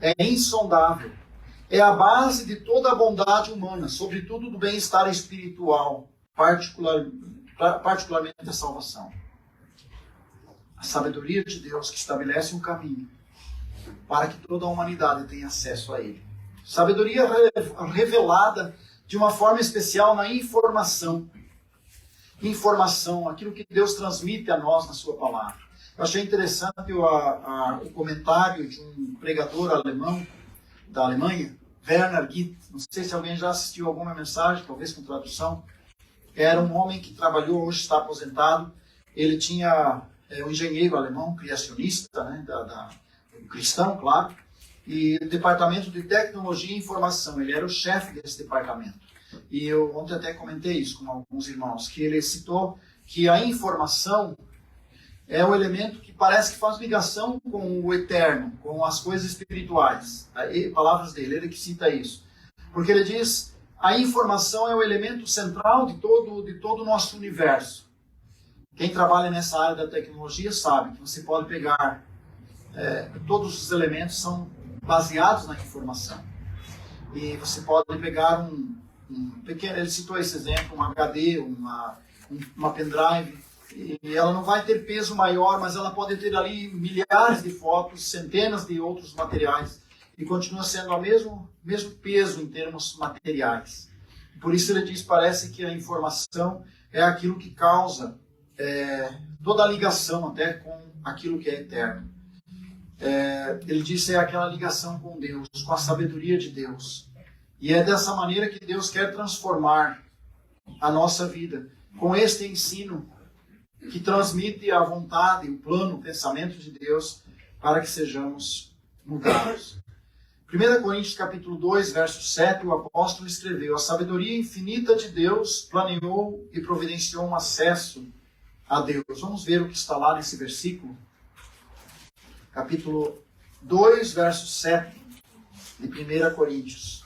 É insondável. É a base de toda a bondade humana, sobretudo do bem-estar espiritual, particularmente a salvação. A sabedoria de Deus que estabelece um caminho para que toda a humanidade tenha acesso a ele. Sabedoria revelada de uma forma especial na informação. Informação, aquilo que Deus transmite a nós na sua palavra. Eu achei interessante o comentário de um pregador alemão, da Alemanha, Werner Gitt. Não sei se alguém já assistiu alguma mensagem, talvez com tradução. Era um homem que trabalhou, hoje está aposentado. Ele tinha um engenheiro alemão, criacionista, né, cristão, claro, e o departamento de tecnologia e informação. Ele era o chefe desse departamento. E eu ontem até comentei isso com alguns irmãos, que ele citou que a informação é o elemento que parece que faz ligação com o eterno, com as coisas espirituais. Palavras dele, ele que cita isso. Porque ele diz, a informação é o elemento central de todo o nosso universo. Quem trabalha nessa área da tecnologia sabe que você pode pegar, todos os elementos são baseados na informação. E você pode pegar um pequeno, ele citou esse exemplo, um HD, uma pendrive, e ela não vai ter peso maior, mas ela pode ter ali milhares de fotos, centenas de outros materiais. e continua sendo o mesmo peso em termos materiais. Por isso ele diz, parece que a informação é aquilo que causa toda a ligação até com aquilo que é eterno. Ele diz é aquela ligação com Deus, com a sabedoria de Deus. E é dessa maneira que Deus quer transformar a nossa vida, com este ensino que transmite a vontade, o plano, o pensamento de Deus, para que sejamos mudados. 1 Coríntios capítulo 2, verso 7, o apóstolo escreveu: a sabedoria infinita de Deus planeou e providenciou um acesso a Deus. Vamos ver o que está lá nesse versículo. Capítulo 2, verso 7 de 1 Coríntios.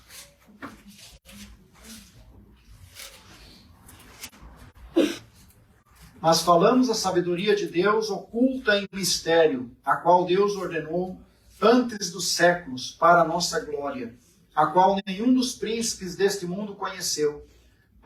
Mas falamos a sabedoria de Deus oculta em mistério, a qual Deus ordenou antes dos séculos para a nossa glória, a qual nenhum dos príncipes deste mundo conheceu,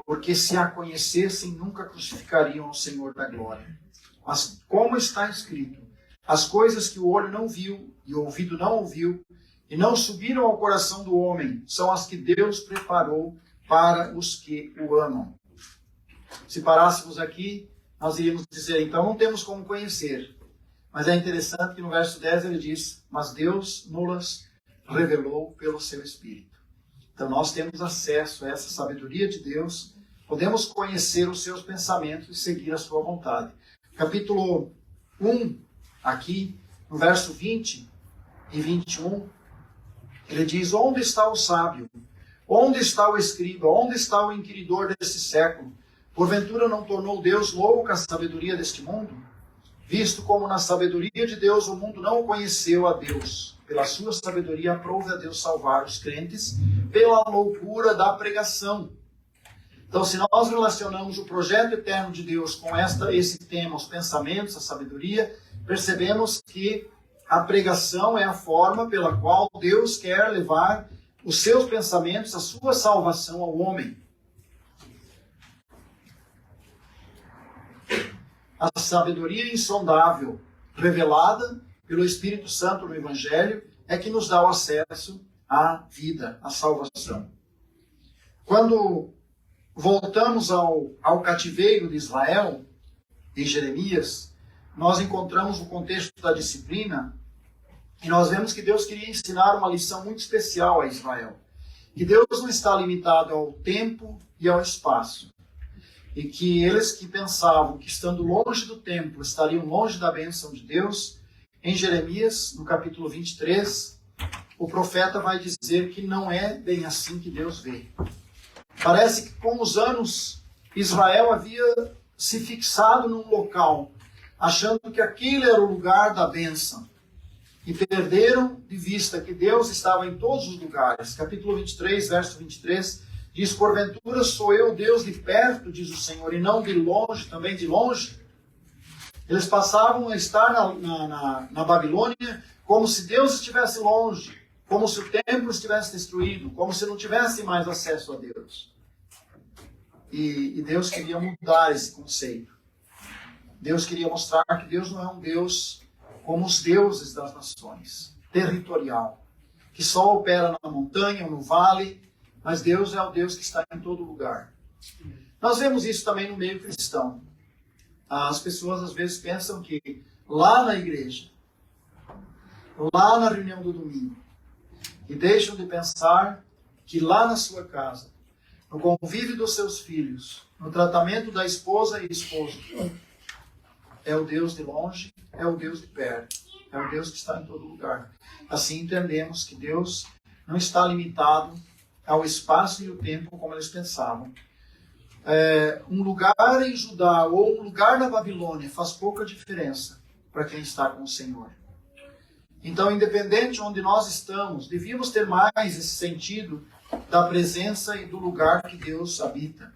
porque se a conhecessem nunca crucificariam o Senhor da glória. Mas como está escrito, as coisas que o olho não viu e o ouvido não ouviu e não subiram ao coração do homem, são as que Deus preparou para os que o amam. Se parássemos aqui, nós iríamos dizer, então não temos como conhecer. Mas é interessante que no verso 10 ele diz, mas Deus nos revelou pelo seu Espírito. Então nós temos acesso a essa sabedoria de Deus, podemos conhecer os seus pensamentos e seguir a sua vontade. Capítulo 1, aqui, no verso 20 e 21, ele diz, onde está o sábio? Onde está o escriba? Onde está o inquiridor desse século? Porventura não tornou Deus louca a sabedoria deste mundo? Visto como na sabedoria de Deus o mundo não conheceu a Deus, pela sua sabedoria aprove a Deus salvar os crentes pela loucura da pregação. Então, se nós relacionamos o projeto eterno de Deus com esse tema, os pensamentos, a sabedoria, percebemos que a pregação é a forma pela qual Deus quer levar os seus pensamentos, a sua salvação ao homem. A sabedoria insondável, revelada pelo Espírito Santo no Evangelho, é que nos dá o acesso à vida, à salvação. Quando voltamos ao cativeiro de Israel, em Jeremias, nós encontramos o contexto da disciplina e nós vemos que Deus queria ensinar uma lição muito especial a Israel. Que Deus não está limitado ao tempo e ao espaço. E que eles que pensavam que estando longe do templo estariam longe da bênção de Deus, em Jeremias, no capítulo 23, o profeta vai dizer que não é bem assim que Deus vê. Parece que com os anos Israel havia se fixado num local, achando que aquele era o lugar da bênção. E perderam de vista que Deus estava em todos os lugares. Capítulo 23, verso 23, diz, porventura sou eu Deus de perto, diz o Senhor, e não de longe, também de longe. Eles passavam a estar na Babilônia como se Deus estivesse longe, como se o templo estivesse destruído, como se não tivesse mais acesso a Deus. E Deus queria mudar esse conceito. Deus queria mostrar que Deus não é um Deus como os deuses das nações, territorial, que só opera na montanha ou no vale, mas Deus é o Deus que está em todo lugar. Nós vemos isso também no meio cristão. As pessoas às vezes pensam que lá na igreja, lá na reunião do domingo, e deixam de pensar que lá na sua casa, no convívio dos seus filhos, no tratamento da esposa e esposo, é o Deus de longe, é o Deus de perto, é o Deus que está em todo lugar. Assim entendemos que Deus não está limitado ao espaço e o tempo como eles pensavam. Um lugar em Judá ou um lugar na Babilônia faz pouca diferença para quem está com o Senhor. Então, independente de onde nós estamos, devíamos ter mais esse sentido da presença e do lugar que Deus habita.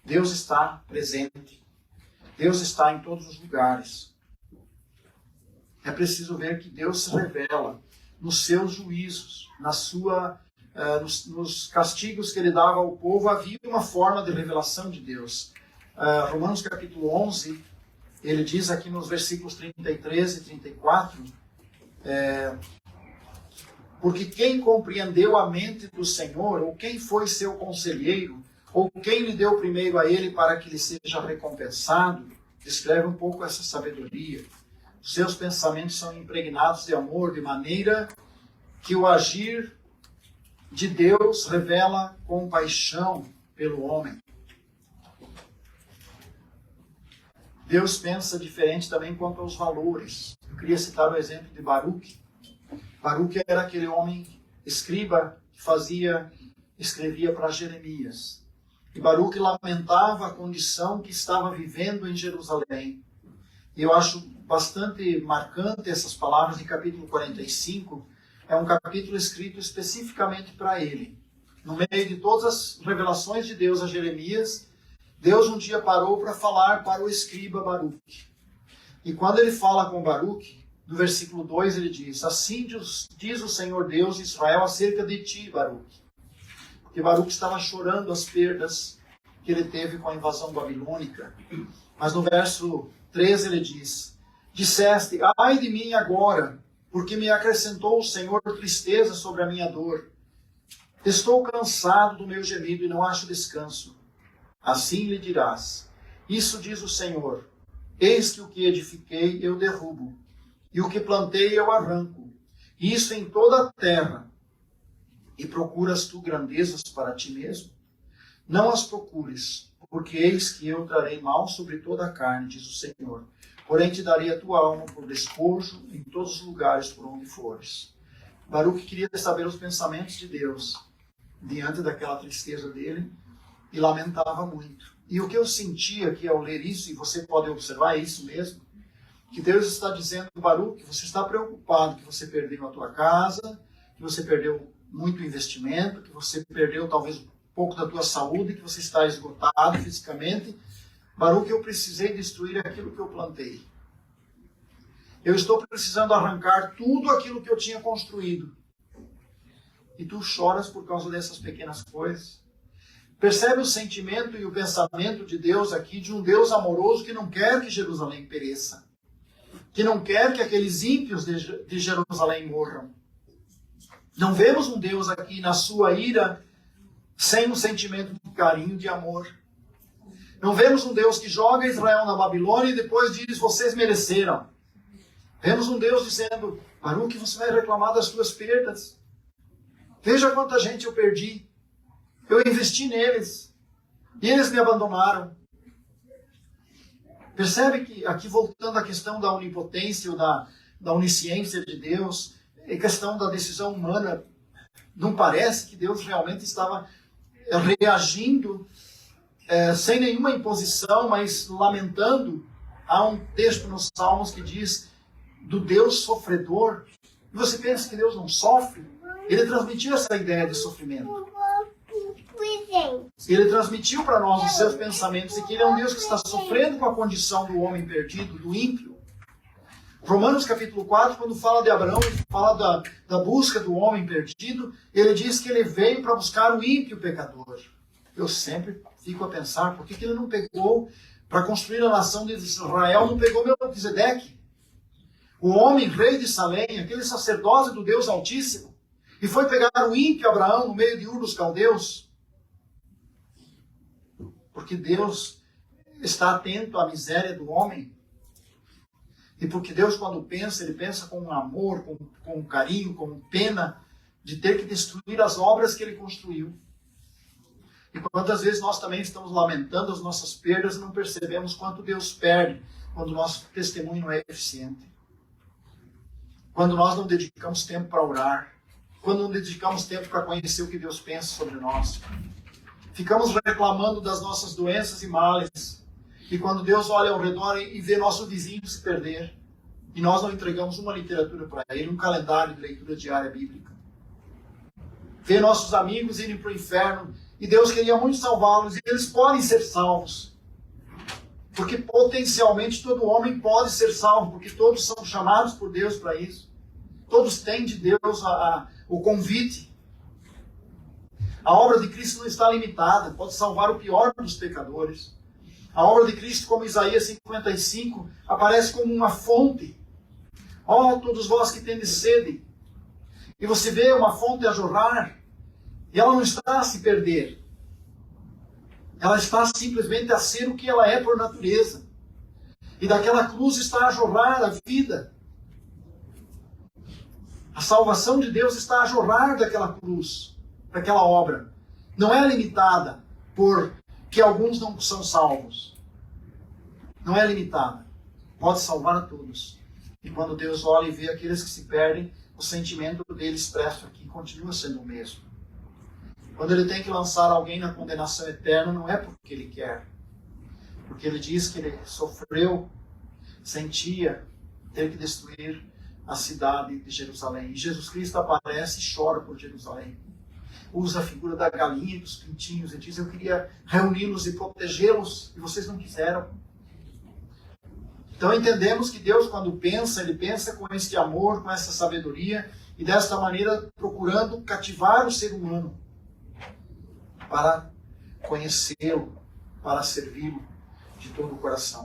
Deus está presente. Deus está em todos os lugares. É preciso ver que Deus se revela nos seus juízos, nos castigos que ele dava ao povo. Havia uma forma de revelação de Deus. Romanos capítulo 11, ele diz aqui nos versículos 33 e 34, Porque quem compreendeu a mente do Senhor, ou quem foi seu conselheiro, ou quem lhe deu primeiro a ele para que lhe seja recompensado, descreve um pouco essa sabedoria. Os seus pensamentos são impregnados de amor, de maneira que o agir de Deus revela compaixão pelo homem. Deus pensa diferente também quanto aos valores. Eu queria citar o exemplo de Baruque. Baruque era aquele homem escriba que escrevia para Jeremias. E Baruque lamentava a condição que estava vivendo em Jerusalém. E eu acho bastante marcante essas palavras de capítulo 45. É um capítulo escrito especificamente para ele. No meio de todas as revelações de Deus a Jeremias, Deus um dia parou para falar para o escriba Baruque. E quando ele fala com Baruque, no versículo 2 ele diz: assim diz o Senhor Deus de Israel acerca de ti, Baruque. Porque Baruque estava chorando as perdas que ele teve com a invasão babilônica. Mas no verso 13 ele diz: disseste, ai de mim agora, porque me acrescentou o Senhor tristeza sobre a minha dor. Estou cansado do meu gemido e não acho descanso. Assim lhe dirás: isso diz o Senhor, eis que o que edifiquei eu derrubo, e o que plantei eu arranco, isso em toda a terra. E procuras tu grandezas para ti mesmo? Não as procures, porque eis que eu trarei mal sobre toda a carne, diz o Senhor. Porém te darei a tua alma por despojo em todos os lugares por onde fores. Baruque queria saber os pensamentos de Deus diante daquela tristeza dele e lamentava muito. E o que eu sentia aqui ao ler isso, e você pode observar, é isso mesmo, que Deus está dizendo: Baruque, você está preocupado que você perdeu a tua casa, que você perdeu muito investimento, que você perdeu talvez um pouco da tua saúde, que você está esgotado fisicamente. Baruque, eu precisei destruir aquilo que eu plantei. Eu estou precisando arrancar tudo aquilo que eu tinha construído. E tu choras por causa dessas pequenas coisas. Percebe o sentimento e o pensamento de Deus aqui, de um Deus amoroso que não quer que Jerusalém pereça, que não quer que aqueles ímpios de Jerusalém morram. Não vemos um Deus aqui na sua ira sem um sentimento de carinho, de amor. Não vemos um Deus que joga Israel na Babilônia e depois diz: vocês mereceram. Vemos um Deus dizendo: Baruque, você vai reclamar das tuas perdas. Veja quanta gente eu perdi. Eu investi neles. E eles me abandonaram. Percebe que, aqui voltando à questão da onipotência ou da onisciência de Deus, a questão da decisão humana, não parece que Deus realmente estava reagindo sem nenhuma imposição, mas lamentando. Há um texto nos Salmos que diz do Deus sofredor. E você pensa que Deus não sofre? Ele transmitiu essa ideia de sofrimento. Ele transmitiu para nós os seus pensamentos e que ele é um Deus que está sofrendo com a condição do homem perdido, do ímpio. Romanos capítulo 4, quando fala de Abraão, ele fala da busca do homem perdido, ele diz que ele veio para buscar o ímpio pecador. Eu sempre fico a pensar, por que ele não pegou, para construir a nação de Israel, não pegou Melquisedeque? O homem, rei de Salém, aquele sacerdote do Deus Altíssimo, e foi pegar o ímpio Abraão no meio de Ur dos Caldeus. Porque Deus está atento à miséria do homem. E porque Deus, quando pensa, ele pensa com amor, com carinho, com pena, de ter que destruir as obras que ele construiu. E quantas vezes nós também estamos lamentando as nossas perdas e não percebemos quanto Deus perde quando o nosso testemunho não é eficiente. Quando nós não dedicamos tempo para orar. Quando não dedicamos tempo para conhecer o que Deus pensa sobre nós. Ficamos reclamando das nossas doenças e males. E quando Deus olha ao redor e vê nosso vizinho se perder, e nós não entregamos uma literatura para ele, um calendário de leitura diária bíblica. Vê nossos amigos irem para o inferno, e Deus queria muito salvá-los, e eles podem ser salvos. Porque potencialmente todo homem pode ser salvo, porque todos são chamados por Deus para isso. Todos têm de Deus o convite. A obra de Cristo não está limitada, pode salvar o pior dos pecadores. A obra de Cristo, como Isaías 55, aparece como uma fonte. Ó, todos vós que tendes sede. E você vê uma fonte a jorrar, e ela não está a se perder. Ela está simplesmente a ser o que ela é por natureza. E daquela cruz está a jorrar a vida. A salvação de Deus está a jorrar daquela cruz, daquela obra. Não é limitada por que alguns não são salvos. Não é limitada. Pode salvar a todos. E quando Deus olha e vê aqueles que se perdem, o sentimento dele expresso aqui continua sendo o mesmo. Quando ele tem que lançar alguém na condenação eterna, não é porque ele quer. Porque ele diz que ele sofreu, sentia ter que destruir a cidade de Jerusalém. E Jesus Cristo aparece e chora por Jerusalém. Usa a figura da galinha e dos pintinhos e diz: eu queria reuni-los e protegê-los, e vocês não quiseram. Então entendemos que Deus, quando pensa, ele pensa com este amor, com essa sabedoria, e desta maneira procurando cativar o ser humano para conhecê-lo, para servi-lo de todo o coração.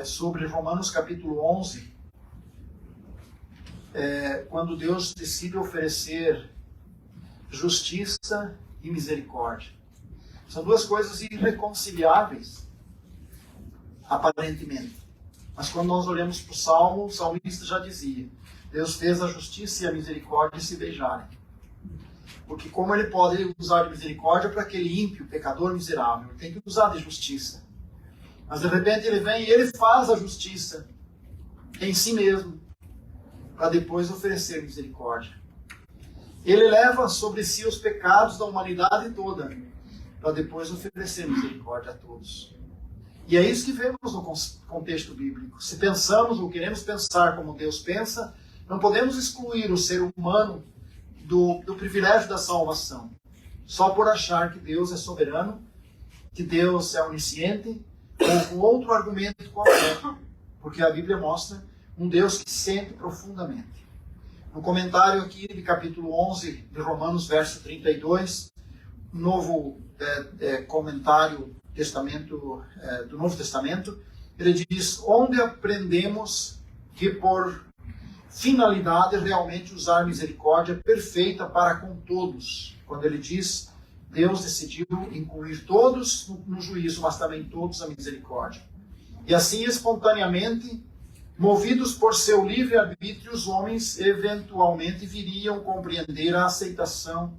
Sobre Romanos capítulo 11, quando Deus decide oferecer justiça e misericórdia. São duas coisas irreconciliáveis, aparentemente. Mas quando nós olhamos para o Salmo, o salmista já dizia: Deus fez a justiça e a misericórdia se beijarem. Porque como ele pode usar de misericórdia para aquele ímpio, pecador miserável? Ele tem que usar de justiça. Mas de repente ele vem e ele faz a justiça em si mesmo, para depois oferecer misericórdia. Ele leva sobre si os pecados da humanidade toda, para depois oferecer misericórdia a todos. E é isso que vemos no contexto bíblico. Se pensamos ou queremos pensar como Deus pensa, não podemos excluir o ser humano do privilégio da salvação, só por achar que Deus é soberano, que Deus é onisciente, ou com outro argumento qualquer, porque a Bíblia mostra um Deus que sente profundamente. No comentário aqui de capítulo 11 de Romanos, verso 32, novo comentário do Novo Testamento, ele diz: onde aprendemos que por finalidade realmente usar misericórdia perfeita para com todos. Quando ele diz: Deus decidiu incluir todos no juízo, mas também todos a misericórdia. E assim, espontaneamente, movidos por seu livre-arbítrio, os homens eventualmente viriam compreender a aceitação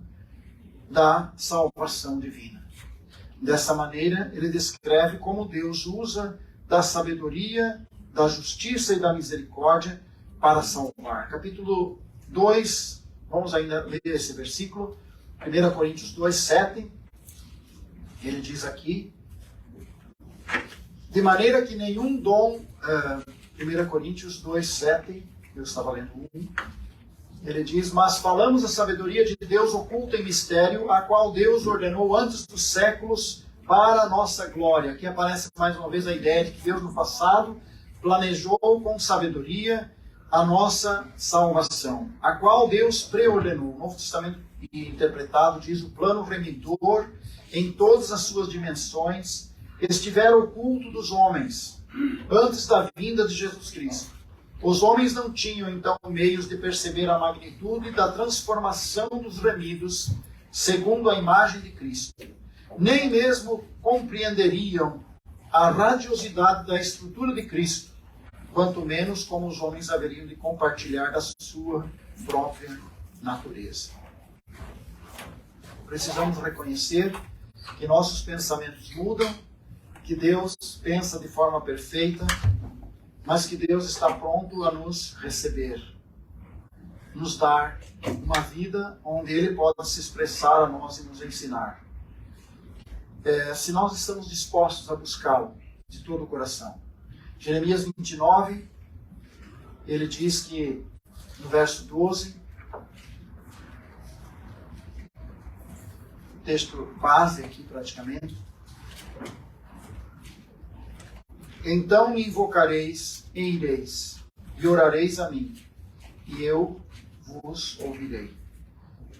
da salvação divina. Dessa maneira, ele descreve como Deus usa da sabedoria, da justiça e da misericórdia para salvar. Capítulo 2, vamos ainda ler esse versículo. 1 Coríntios 2, 7, ele diz aqui: de maneira que nenhum dom, 1 Coríntios 2, 7, eu estava lendo 1, ele diz: mas falamos a sabedoria de Deus oculta em mistério, a qual Deus ordenou antes dos séculos para a nossa glória. Aqui aparece mais uma vez a ideia de que Deus no passado planejou com sabedoria a nossa salvação, a qual Deus preordenou. O Novo Testamento interpretado diz: o plano remidor em todas as suas dimensões estivera oculto dos homens antes da vinda de Jesus Cristo. Os homens não tinham então meios de perceber a magnitude da transformação dos remidos segundo a imagem de Cristo, nem mesmo compreenderiam a radiosidade da estrutura de Cristo, quanto menos como os homens haveriam de compartilhar da sua própria natureza. Precisamos reconhecer que nossos pensamentos mudam, que Deus pensa de forma perfeita, mas que Deus está pronto a nos receber, nos dar uma vida onde Ele pode se expressar a nós e nos ensinar. Se nós estamos dispostos a buscá-lo de todo o coração. Jeremias 29, ele diz que, no verso 12, texto base aqui praticamente: então me invocareis e ireis, e orareis a mim, e eu vos ouvirei.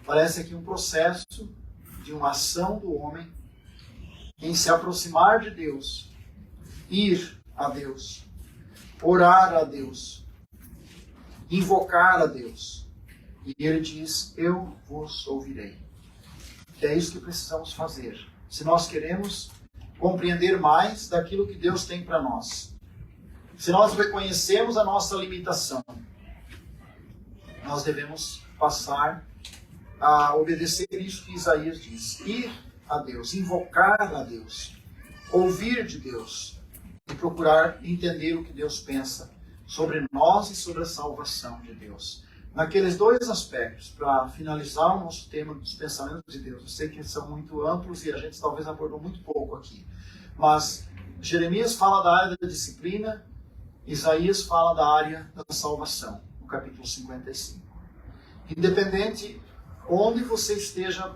Parece aqui um processo de uma ação do homem em se aproximar de Deus, ir a Deus, orar a Deus, invocar a Deus. E ele diz, eu vos ouvirei. É isso que precisamos fazer. Se nós queremos compreender mais daquilo que Deus tem para nós. Se nós reconhecemos a nossa limitação, nós devemos passar a obedecer isso que Isaías diz. Ir a Deus, invocar a Deus, ouvir de Deus e procurar entender o que Deus pensa sobre nós e sobre a salvação de Deus. Naqueles dois aspectos, para finalizar o nosso tema dos pensamentos de Deus, eu sei que são muito amplos e a gente talvez abordou muito pouco aqui, mas Jeremias fala da área da disciplina, Isaías fala da área da salvação, no capítulo 55. Independente onde você esteja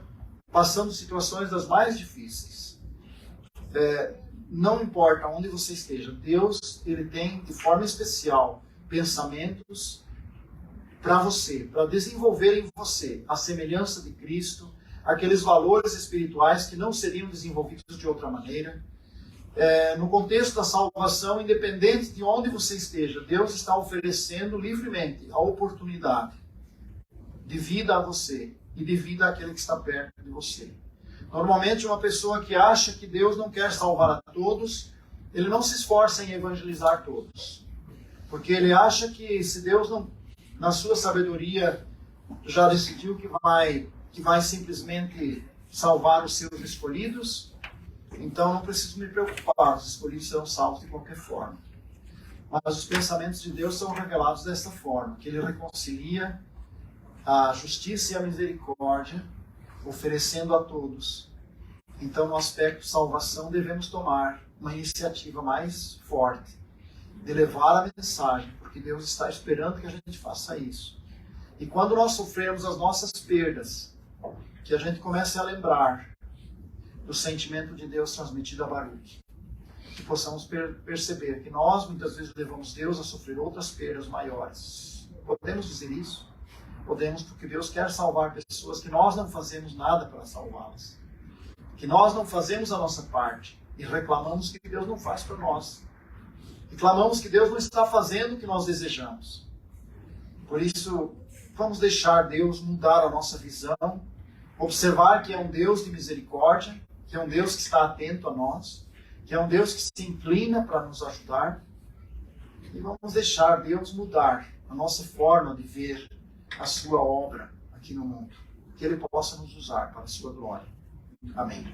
passando situações das mais difíceis, não importa onde você esteja, Deus ele tem de forma especial pensamentos para você, para desenvolver em você a semelhança de Cristo, aqueles valores espirituais que não seriam desenvolvidos de outra maneira. No contexto da salvação, independente de onde você esteja, Deus está oferecendo livremente a oportunidade de vida a você e de vida àquele que está perto de você. Normalmente, uma pessoa que acha que Deus não quer salvar a todos, ele não se esforça em evangelizar todos. Porque ele acha que se Deus não, na sua sabedoria, já decidiu que vai simplesmente salvar os seus escolhidos, então não preciso me preocupar, os escolhidos serão salvos de qualquer forma. Mas os pensamentos de Deus são revelados desta forma, que ele reconcilia a justiça e a misericórdia, oferecendo a todos. Então, no aspecto salvação, devemos tomar uma iniciativa mais forte de levar a mensagem, porque Deus está esperando que a gente faça isso. E quando nós sofremos as nossas perdas, que a gente comece a lembrar do sentimento de Deus transmitido a Baruque, que possamos perceber que nós muitas vezes levamos Deus a sofrer outras perdas maiores. Podemos dizer isso? Podemos, porque Deus quer salvar pessoas que nós não fazemos nada para salvá-las. Que nós não fazemos a nossa parte e reclamamos que Deus não faz por nós. E clamamos que Deus não está fazendo o que nós desejamos. Por isso, vamos deixar Deus mudar a nossa visão, observar que é um Deus de misericórdia, que é um Deus que está atento a nós, que é um Deus que se inclina para nos ajudar. E vamos deixar Deus mudar a nossa forma de ver a sua obra aqui no mundo. Que Ele possa nos usar para a sua glória. Amém.